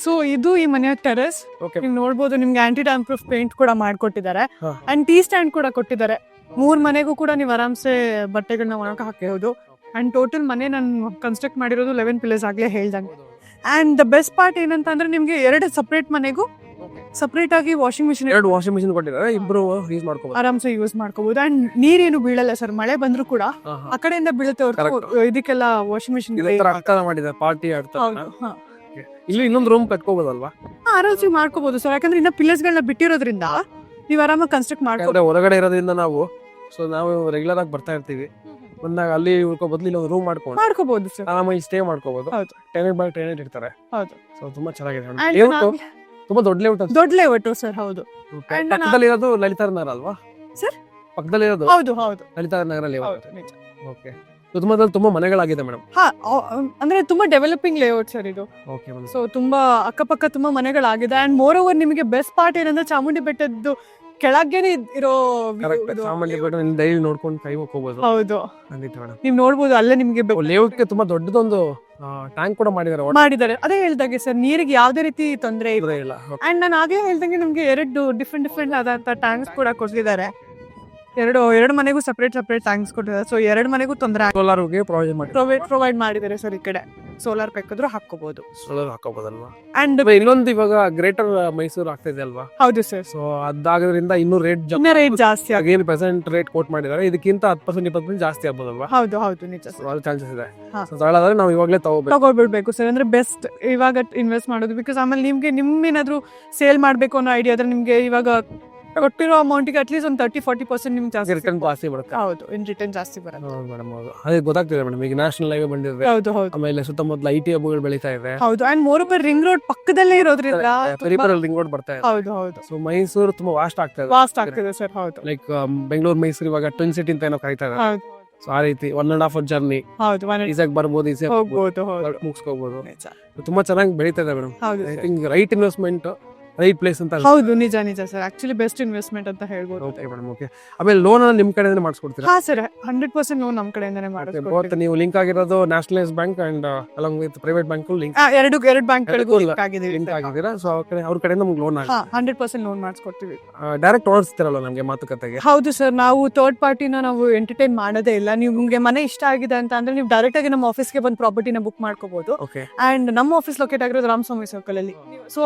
ಸೊ ಇದು ಈ ಮನೆಯ ಟೆರೆಸ್. ನೀವು ನೋಡ್ಬೋದು, ನಿಮ್ಗೆ ಆಂಟಿ ಡ್ಯಾಮ್ ಪ್ರೂಫ್ ಪೇಂಟ್ ಕೂಡ ಮಾಡ್ಕೊಟ್ಟಿದ್ದಾರೆ. ಅಂಡ್ ಟೀ ಸ್ಟ್ಯಾಂಡ್ ಕೂಡ ಕೊಟ್ಟಿದ್ದಾರೆ. 3 ಮನೆಗೂ ಕೂಡ ನೀವು ಆರಾಮ್ಸೆ ಬಟ್ಟೆಗಳನ್ನ ಒಣಗ ಹಾಕಬಹುದು. ಅಂಡ್ ಟೋಟಲ್ ಮನೆ ನಾನು ಕನ್ಸ್ಟ್ರಕ್ಟ್ ಮಾಡಿರೋದು 11 ಪಿಲ್ಲರ್ಸ್ ಆಗ್ಲೇ ಹೇಳ್ದಂಗೆ. ಅಂಡ್ ದ ಬೆಸ್ಟ್ ಪಾರ್ಟ್ ಏನಂತ ಅಂದ್ರೆ ನಿಮ್ಗೆ 2 ಸಪರೇಟ್ ಮನೆಗೂ ಸಪರೇಟ್ ಆಗಿ ವಾಷಿಂಗ್ ಮಿಷಿನ್, 2 ವಾಷಿಂಗ್ ಮಿಷಿನ್ ಕೊಟ್ಟಿದ್ದಾರೆ. ಇಬ್ರು ಯೂಸ್ ಮಾಡ್ಕೋಬಹುದು, ಆರಾಮ್ಸೆ ಯೂಸ್ ಮಾಡ್ಕೋಬಹುದು. ಅಂಡ್ ನೀರೇನು ಬೀಳಲ್ಲ ಸರ್. ಮಳೆ ಬಂದ್ರು ಕೂಡ ಆ ಕಡೆಯಿಂದ ಬೀಳುತ್ತೆ ಹೊರತು ಇದಕ್ಕೆಲ್ಲ ವಾಷಿಂಗ್ ಮಿಷಿನ್ ಮಾಡಿದ್ದಾರೆ. ಪಾರ್ಟಿ ಇಲ್ಲಿ ಇನ್ನೊಂದು ರೂಮ್ ಕಟ್ಕೋಬಹುದಲ್ವಾ? ಆರಾಮ್ಸೆ ಮಾಡ್ಕೋಬಹುದು ಸರ್. ಯಾಕಂದ್ರೆ ಇನ್ನ ಪಿಲ್ಲರ್ಸ್ ಗಳನ್ನ ಬಿಟ್ಟಿರೋದ್ರಿಂದ ನೀವು ಆರಾಮಾಗಿ ಕನ್ಸ್ಟ್ರಕ್ಟ್ ಮಾಡ್ಕೋಬಹುದು. ಹೊರಗಡೆ ಇರೋದ್ರಿಂದ ನಾವು ರೆಗ್ಯುಲರ್ ಆಗಿ ಬರ್ತಾ ಇರ್ತೀವಿ. ಬಂದಾಗ ಅಲ್ಲಿ ಉಳ್ಕೋ ಬದಲು ಇಲ್ಲಿ ಒಂದು ರೂಮ್ ಮಾಡ್ಕೋಬಹುದು ಸರ್. ಆರಾಮಾಗಿ ಸ್ಟೇ ಮಾಡ್ಕೋಬಹುದು. ಟೆನೆಂಟ್ ಬೈ ಟೆನೆಂಟ್ ಇರ್ತಾರೆ. ಹೌದು. ಸೊ ತುಂಬಾ ಚೆನ್ನಾಗಿದೆ. ತುಂಬಾ ದೊಡ್ಡ ಲೇಔಟ್ ಸರ್. ಹೌದು. ಪಕ್ಕದಲ್ಲಿ ಇರೋದು ಲಲಿತಾ ನಗರ ಅಲ್ವಾ ಸರ್? ಪಕ್ಕದಲ್ಲಿ ಇರೋದು ಹೌದು ಲಲಿತಾ ನಗರ ಲೇಔಟ್. ಓಕೆ. ಸುತ್ತಮುತ್ತಲು ತುಂಬಾ ಮನೆಗಳಾಗಿದೆ ಮೇಡಮ್. ಅಂದ್ರೆ ತುಂಬಾ ಡೆವಲಪಿಂಗ್ ಲೇಔಟ್ ಸರ್ ಇದು. ಸೊ ತುಂಬಾ ಅಕ್ಕಪಕ್ಕ ತುಂಬಾ ಮನೆಗಳಾಗಿದೆ. ಅಂಡ್ ಮೋರ್ ಓವರ್ ನಿಮಗೆ ಬೆಸ್ಟ್ ಪಾರ್ಟ್ ಏನಂದ್ರೆ ಚಾಮುಂಡಿ ಬೆಟ್ಟದ್ದು ಕೆಳಗೇನೆ ಇರೋ ಚಾಮುಂಡಿ ಬೆಟ್ಟ ಡೈಲಿ ನೋಡ್ಕೊಂಡು ಕೈ ಹೋಗ್ಕೋಬಹುದು. ಹೌದು, ನೀವು ನೋಡ್ಬೋದು. ಅಲ್ಲೇ ನಿಮ್ಗೆ ಲೇಔಟ್ಗೆ ತುಂಬಾ ದೊಡ್ಡದೊಂದು ಟ್ಯಾಂಕ್ ಕೂಡ ಮಾಡಿದ್ದಾರೆ. ಅದೇ ಹೇಳ್ದಾಗೆ ಸರ್, ನೀರಿಗೆ ಯಾವ್ದೇ ರೀತಿ ತೊಂದರೆ ಇಲ್ಲ. ಅಂಡ್ ನಾನು ಆಗಲೇ ಹೇಳ್ದಂಗೆ ನಿಮ್ಗೆ 2 ಡಿಫ್ರೆಂಟ್ ಆದಂತ ಟ್ಯಾಂಕ್ಸ್ ಕೂಡ ಕೊಟ್ಟಿದ್ದಾರೆ. ಎರಡು ಮನೆಗೂ ಸಪರೇಟ್ ಟ್ಯಾಂಕ್ಸ್ ಕೊಟ್ಟಿದ್ದಾರೆ. ಸೊ 2 ಮನೆಗೂ ತೊಂದರೆ ಪ್ರೊವೈಡ್ ಮಾಡಿದ್ದಾರೆ ಸರ್ ಈ ಕಡೆ. ಸೋಲಾರ್ ಬೇಕಾದ್ರೂ ಹಾಕೋಬಹುದು. ಸೋಲಾರ್ ಹಾಕೋಬೋದಲ್ವಾ? ಅಂಡ್ ಇನ್ನೊಂದು ಇವಾಗ ಗ್ರೇಟರ್ ಮೈಸೂರು ಆಗ್ತಾ ಇದೆ ಅಲ್ವಾ? ಹೌದು ಸರ್, ಸೊ ಅದಾಗೋದ್ರಿಂದ ಇನ್ನೂ ರೇಟ್ ಇನ್ನ ರೇಟ್ ಜಾಸ್ತಿ ಆಗುತ್ತೆ. ಏನು ಪ್ರೆಸೆಂಟ್ ರೇಟ್ ಕೋಟ್ ಮಾಡಿದ್ದಾರೆ, ಇದಕ್ಕಿಂತ 10% 20% ಜಾಸ್ತಿ ಆಗ್ಬೋದಲ್ವಾ? ಹೌದು ಹೌದು ನಿಜ So, ಅದು ಚಾನ್ಸಸ್ ಇದೆ. ಹಾ. ಸೊ ತಗೊಳ್ಳೋದಾದ್ರೆ ನಾವು ಇವಾಗಲೇ ತಗೊಳ್ಬಿಡ್ಬೇಕು ಸರ್, ಅಂದ್ರೆ ಬೆಸ್ಟ್ ಇವಾಗ ಇನ್ವೆಸ್ಟ್ ಮಾಡೋದು. ಬಿಕಾಸ್ ಆಮೇಲೆ ನಿಮ್ಗೆ ನಿಮ್ಗೇನಾದ್ರೂ ಸೇಲ್ ಮಾಡ್ಬೇಕು ಅನ್ನೋ ಐಡಿಯಾ ಆದ್ರೆ ನಿಮ್ಗೆ ಇವಾಗ ಕೊಟ್ಟಿರೋ ಅಮೌಂಟಿಗೆ ಅಟ್ಲೀಸ್ಟ್ ಒಂದು 30-40% ನಿಮ್ಗೆ ಜಾಸ್ತಿ ರಿಟರ್ನ್ ಜಾಸ್ತಿ ಬರುತ್ತೆ. ಹೌದು, ಇನ್ ರಿಟರ್ನ್ ಜಾಸ್ತಿ ಬರುತ್ತೆ. ಹೌದು ಮೇಡಮ್, ಹೌದು. ಅದೇ ಗೊತ್ತಾಗ್ತಿದೆ ಮೇಡಮ್, ಈಗ ನ್ಯಾಷನಲ್ ಹೈವೇ ಬಂದಿದೆ, ಹೌದು ಹೌದು ಆಮೇಲೆ ಸುತ್ತಮುತ್ತಲ IT ಹಬ್ಬಗಳು ಬೆಳೀತಾ ಇದೆ. ಹೌದು. ಅಂಡ್ ಮೋರೋವರ್ ರಿಂಗ್ ರೋಡ್ ಪಕ್ಕದಲ್ಲೇ ಇರೋದ್ರಿಂದ ಪೆರಿಫೆರಲ್ ರಿಂಗ್ ರೋಡ್ ಬರ್ತಾ ಇದೆ. ಹೌದು ಹೌದು ಸೊ ಮೈಸೂರು ತುಂಬಾ ವಾಸ್ಟ್ ಆಗ್ತಾ ಇದೆ. ವಾಸ್ಟ್ ಆಗ್ತಿದೆ ಸರ್. ಹೌದು ಲೈಕ್ ಬೆಂಗಳೂರು ಮೈಸೂರು ಇವಾಗ ಟ್ವಿನ್ ಸಿಟಿ ಅಂತ ಏನೋ ಕರೀತಾ ಇದೆ. ಹೌದು ಸೊ ಆ ರೀತಿ 1.5 hour ಜರ್ನಿ ಹೌದು ಈಸಾಗಿ ಬರ್ಬೋದು, ಈಸಿ ಹೋಗ್ಬೋದು. ಹೌದು ಮುಗಿಸ್ಕೋಬಹುದು. ನಿಜ. ತುಂಬಾ ಚೆನ್ನಾಗಿ ಬೆಳೀತಾ ಇದೆ ಮೇಡಮ್. ಹೌದು I sir. Think right investment right place ಅಂತ. ಹೌದು ನಿಜ ನಿಜ ಸರ್, ಆಕ್ಚುಲಿ ಬೆಸ್ಟ್ ಇನ್ವೆಸ್ಟ್ಮೆಂಟ್ ಅಂತ ಹೇಳ್ಬೋದು. Okay madam, okay. ಆಮೇಲೆ ಲೋನ್ ಅನ್ನ ನಿಮ್ ಕಡೆಯಿಂದ ಮಾಡಿಸ್ಕೊಡ್ತೀರಾ? ಹಾ ಸರ್, 100% ಲೋನ್ ನಮ್ ಕಡೆಯಿಂದಾನೆ ಬೋತ್ ಮಾಡಿಸ್ಕೊಡ್ತೀವಿ. ನೀವು ಲಿಂಕ್ ಆಗಿರೋದು nationalise bank and along with private bank link ಎರಡು ಬ್ಯಾಂಕ್ ಗಳಿಗೂ ಎರಡಕ್ಕೂ ಲಿಂಕ್ ಆಗಿದೀವಿ. ಲಿಂಕ್ ಆಗಿದ್ದೀರಾ. ಸೊ ಅವ್ರ ಕಡೆಯಿಂದ ನಮ್ಗೆ ಲೋನ್ ಆಗುತ್ತೆ. ಹಾ, 100% ಲೋನ್ ಮಾಡಿಸ್ಕೊಡ್ತೀವಿ. ಡೈರೆಕ್ಟ್ ಓಡಿಸ್ತಿರಲ್ಲ ನಮಗೆ ಮಾತುಕತೆಗೆ? ಹೌದು ಸರ್, ನಾವು ಥರ್ಡ್ ಪಾರ್ಟಿನ ನಾವು ಎಂಟರ್ಟೈನ್ ಮಾಡೋದೇ ಇಲ್ಲ. ನಿಮ್ಗೆ ಮನೆ ಇಷ್ಟ ಆಗಿದೆ ಅಂತ ಅಂದ್ರೆ ನೀವು ಡೈರೆಕ್ಟ್ ಆಗಿ ನಮ್ಮ ಆಫೀಸ್ಗೆ ಬಂದು ಪ್ರಾಪರ್ಟಿನ ಬುಕ್ ಮಾಡ್ಕೋಬಹುದು. ಓಕೆ. ಅಂಡ್ ನಮ್ಮ ಆಫೀಸ್ ಲೊಕೇಟ್ ಆಗಿರೋದು ರಾಮಸ್ವಾಮಿ ಸರ್ಕಲ್ ಅಲ್ಲಿ. ಸೊ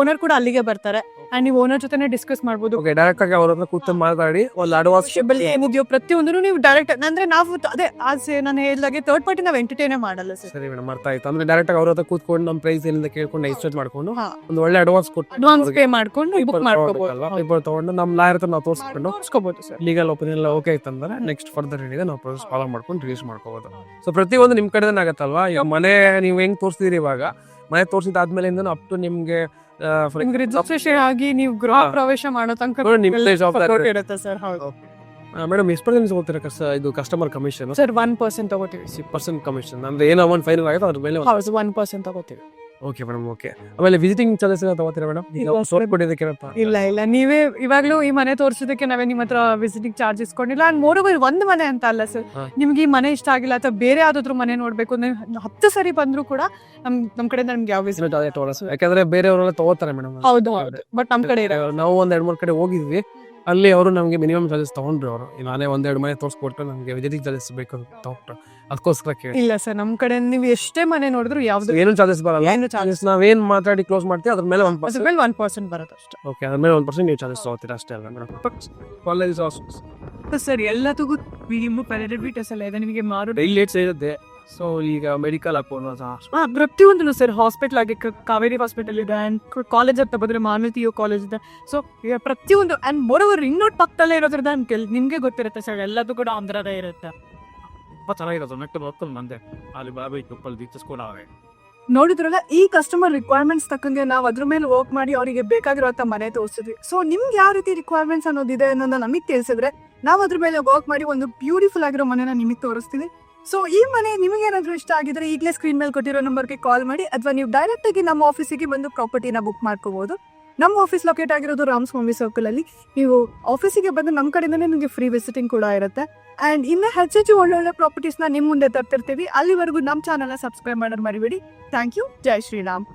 ಓನರ್ ಕೂಡ ಅಲ್ಲಿಗೆ ಬರ್ತಾರೆ ಅಂಡ್ ನೀವು ಓನರ್ ಜೊತೆನೆ ಡಿಸ್ಕಸ್ ಮಾಡ್ಬೋದು. ಓಕೆ, ಡೈರೆಕ್ಟ್ ಆಗಿ ಅವ್ರ ಹತ್ರ ಕೂತ್ಕೊಂಡು ಮಾತಾಡಿ ಒಂದು ಅಡ್ವಾನ್ಸ್ ಏನಿದೆಯೋ ಪ್ರತಿಯೊಂದನ್ನು ನೀವು ಡೈರೆಕ್ಟ್ ಅಂದ್ರೆ ನಾವು ಅದೇ ಆಸೆ ನಾನು ಹೇಳಿದಾಗೆ ಥರ್ಡ್ ಪಾರ್ಟಿ ನಾವು ಎಂಟರ್ಟೈನ್ ಮಾಡಲ್ಲ ಸರ್. ಸರಿ ಮೇಡಮ್, ಅರ್ಥ ಆಯ್ತು. ಅಂದ್ರೆ ಡೈರೆಕ್ಟ್ ಆಗಿ ಅವ್ರ ಹತ್ರ ಕೂತ್ಕೊಂಡು ನಮ್ಮ ಪ್ರೈಸ್ ಎಲ್ಲಿಂದ ಕೇಳ್ಕೊಂಡು ಎಕ್ಸ್ಚೇಂಜ್ ಮಾಡ್ಕೊಂಡು ಹಾ, ಒಂದು ಒಳ್ಳೆ ಅಡ್ವಾನ್ಸ್ ಕೊಟ್ಟು ಅಡ್ವಾನ್ಸ್ ಪೇ ಮಾಡ್ಕೊಂಡು ಬುಕ್ ಮಾಡ್ಕೋಬಹುದು. ಪೇಪರ್ ತಗೊಂಡು ನಮ್ಮ ಲಾಯರ್ ಹತ್ರ ನಾವು ತೋರಿಸ್ಕೊಂಡು ತೋರಿಸ್ಕೋಬಹುದು ಸರ್. ಲೀಗಲ್ ಒಪಿನಿಯನ್ ಎಲ್ಲ ಓಕೆ ಆಯ್ತಂದ್ರೆ ನೆಕ್ಸ್ಟ್ ಫರ್ದರ್ ಏನಿದೆ ನಾವು ಪ್ರೊಸೆಸ್ ಫಾಲೋ ಮಾಡ್ಕೊಂಡು ರಿಲೀಸ್ ಮಾಡ್ಕೋಬಹುದು. ಸೊ ಪ್ರತಿಯೊಂದು ನಿಮ್ ಕಡೆನೇ ಆಗತ್ತಲ್ವಾ? ಈಗ ಮನೆ ನೀವು ಹೆಂಗ್ ತೋರಿಸ್ತೀರಿ, ಇವಾಗ ಮನೆ ತೋರಿಸಿದಾದ್ಮೇಲೆ ಅಪ್ ಟು ನಿಮ್ಗೆ ನಿಮ್ಗೆ ರಿಜಿಸ್ಟ್ರೇಷನ್ ಆಗಿ ನೀವು ಗೃಹ ಪ್ರವೇಶ ಮಾಡೋ ತನಕ ನಿಮ್ದೇ ಜವಾಬ್ದಾರಿ support ಇರುತ್ತೆ ಸರ್. ಹೌದು ಮೇಡಮ್. ಎಷ್ಟು ಪರ್ಸೆಂಟ್ ತಗೋತೀರಾ ಇದು ಕಸ್ಟಮರ್ ಕಮಿಷನ್? ಸರ್ 1% ತಗೋತೀವಿ. 6% ಕಮಿಷನ್ ಅಂದ್ರೆ ಏನು ಅಮೌಂಟ್ ಫೈನಲ್ ಆಗುತ್ತೆ ಅದ್ರ ಮೇಲೆ? ಹೌದು 1% ತಗೋತೀವಿ. Okay madam, okay. ಆಮೇಲೆ ವಿಸಿಟಿಂಗ್ ಚಾರ್ಜಸ್ ತಗೋತೀರಾ ಮೇಡಮ್? ಇಲ್ಲ ಇಲ್ಲ, ನೀವೇ ಇವಾಗ್ಲೂ ಈ ಮನೆ ತೋರಿಸೋದಕ್ಕೆ ನಾವೇ ನಿಮ್ಮ ಹತ್ರ ವಿಸಿಟಿಂಗ್ ಚಾರ್ಜ್ ಇಸ್ಕೊಂಡಿಲ್ಲ. ಅಂಡ್ ಮೋರೋವರ್ ಒಂದು ಮನೆ ಅಂತ ಅಲ್ಲ ಸರ್, ಹಾ. ನಿಮ್ಗೆ ಈ ಮನೆ ಇಷ್ಟ ಆಗಿಲ್ಲ ಅಥವಾ ಬೇರೆ ಯಾವ್ದಾದ್ರು ಮನೆ ನೋಡ್ಬೇಕು ಅಂದ್ರೆ 10 ಸರಿ ಬಂದ್ರು ಕೂಡ ನಮ್ ಕಡೆಯಿಂದ ನಿಮ್ಗೆ ಯಾವ ವಿಸಿಟ್. ಯಾಕಂದ್ರೆ ಬೇರೆಯವರೆಲ್ಲ ತಗೋತಾರೆ ಮೇಡಮ್. ಹೌದು ಹೌದು, ಬಟ್ ನಮ್ ಕಡೆ ಇರೋ ನಾವು 1-2-3 ಕಡೆ ಹೋಗಿದ್ವಿ, ಅಲ್ಲಿ ಅವರು ನಮಗೆ ಮಿನಿಮಮ್ ಚಾರ್ಜಸ್ ತಗೊಂಡ್ರು. ಅವರು ನಾನೇ 1-2 ಮನೆ ತೋರಿಸ್ಕೊಟ್ಟು ನಮಗೆ ವಿಸಿಟಿಂಗ್ ಚಾರ್ಜಸ್ ಬೇಕು ಅಂತ ತಗೊಂಡ್ರು, ಅದಕ್ಕೋಸ್ಕರ ಕೇಳಿ. ಇಲ್ಲ ಸರ್, ನಮ್ ಕಡೆ ನೀವು ಎಷ್ಟೇ ಮನೆ ನೋಡಿದ್ರು ಯಾವ್ದು ಏನು ಚಾರ್ಜಸ್ ಬರಲ್ಲ. ಏನು ಚಾರ್ಜಸ್ ನಾವೇನ್ ಮಾತಾಡಿ ಕ್ಲೋಸ್ ಮಾಡ್ತೀವಿ ಅದ್ರ ಮೇಲೆ 1%. 1% ಬರುತ್ತೆ ಅಷ್ಟೇ. ಓಕೆ, ಅದ್ರ ಮೇಲೆ 1% ನೀವು ಚಾರ್ಜಸ್ ತಗೋತೀರಾ ಅಷ್ಟೇ ಅಲ್ಲ ಮೇಡಮ್? ಕಾಲೇಜ್ ಸರ್ ಎಲ್ಲದಕ್ಕೂ ಮಿನಿಮಮ್ ಪ್ಯಾರಾಡಿಬಿ ಟೆಸ್ಟ್ ಎಲ್ಲ ಇದೆ ನಿಮಗೆ ಮಾರು ಡೈಲಿ ರೇಟ್ಸ್ ಇರುತ್ತೆ. ಸೊ ಈಗ ಮೆಡಿಕಲ್ ಹಾಕೋಣ ಪ್ರತಿಯೊಂದು ಸರ್, ಹಾಸ್ಪಿಟಲ್ ಆಗಿ ಕಾವೇರಿ ಹಾಸ್ಪಿಟಲ್ ಇದೆ ಅಂಡ್ ಕಾಲೇಜ್ ಅಂತ ಬಂದ್ರೆ ಮಾನವೀಯ ಕಾಲೇಜ್ ಇದೆ. ಸೊ ಪ್ರತಿಯೊಂದು ಅಂಡ್ ಮೋರೋವರ್ ರಿಂಗ್ ರೋಡ್ ಪಕ್ಕದಲ್ಲೇ ಇರೋದ್ರಿಂದ ನಿಮ್ಗೆ ಗೊತ್ತಿರುತ್ತೆ ಸರ್, ಎಲ್ಲದೂ ಕೂಡ ಆಂಧ್ರದೇ ಇರುತ್ತೆ. ತುಂಬಾ ಚೆನ್ನಾಗಿರೋದು. ನೆಟ್ಟು ನಂದೆ ಅಲ್ಲಿ ಬಾಬಿ ತುಪ್ಪಲ್ ಬೀಚಸ್ ಕೂಡ ಅವೆ. ನೋಡಿದ್ರಲ್ಲ, ಈ ಕಸ್ಟಮರ್ ರಿಕ್ವೈರ್ಮೆಂಟ್ಸ್ ತಕ್ಕಂಗೆ ನಾವು ಅದ್ರ ಮೇಲೆ ವರ್ಕ್ ಮಾಡಿ ಅವರಿಗೆ ಬೇಕಾಗಿರುವಂತ ಮನೆ ತೋರಿಸಿದ್ವಿ. ಸೊ ನಿಮ್ಗೆ ಯಾವ ರೀತಿ ರಿಕ್ವೈರ್ಮೆಂಟ್ಸ್ ಅನ್ನೋದಿದೆ ಅನ್ನೋದನ್ನ ನಮಗೆ ತಿಳಿಸಿದ್ರೆ ನಾವು ಅದ್ರ ಮೇಲೆ ವರ್ಕ್ ಮಾಡಿ ಒಂದು ಬ್ಯೂಟಿಫುಲ್ ಆಗಿರೋ ಮನೆನ ನಿಮಗೆ ತೋರಿಸ್ತೀವಿ. ಸೊ ಈ ಮನೆ ನಿಮಗೆ ಏನಾದರೂ ಇಷ್ಟ ಆಗಿದ್ರೆ ಈಗಲೇ ಸ್ಕ್ರೀನ್ ಮೇಲೆ ಕೊಟ್ಟಿರೋ ನಂಬರ್ಗೆ ಕಾಲ್ ಮಾಡಿ, ಅಥವಾ ನೀವು ಡೈರೆಕ್ಟ್ ಆಗಿ ನಮ್ಮ ಆಫೀಸಿಗೆ ಬಂದು ಪ್ರಾಪರ್ಟಿನ ಬುಕ್ ಮಾಡ್ಕೋಬಹುದು. ನಮ್ಮ ಆಫೀಸ್ ಲೊಕೇಟ್ ಆಗಿರೋದು ರಾಮಸ್ವಾಮಿ ಸರ್ಕಲ್ ಅಲ್ಲಿ. ನೀವು ಆಫೀಸಿಗೆ ಬಂದು ನಮ್ಮ ಕಡೆಯಿಂದನೇ ನಿಮಗೆ ಫ್ರೀ ವಿಸಿಟಿಂಗ್ ಕೂಡ ಇರುತ್ತೆ. ಅಂಡ್ ಇನ್ನು ಹೆಚ್ಚೆಚ್ಚು ಒಳ್ಳೊಳ್ಳೆ ಪ್ರಾಪರ್ಟೀಸ್ನ ನಿಮ್ಮ ಮುಂದೆ ತರ್ತಿರ್ತೀವಿ. ಅಲ್ಲಿವರೆಗೂ ನಮ್ಮ ಚಾನಲ್ನ ಸಬ್ಸ್ಕ್ರೈಬ್ ಮಾಡೋದು ಮರಿಬೇಡಿ. Thank you. ಜೈ ಶ್ರೀರಾಮ್.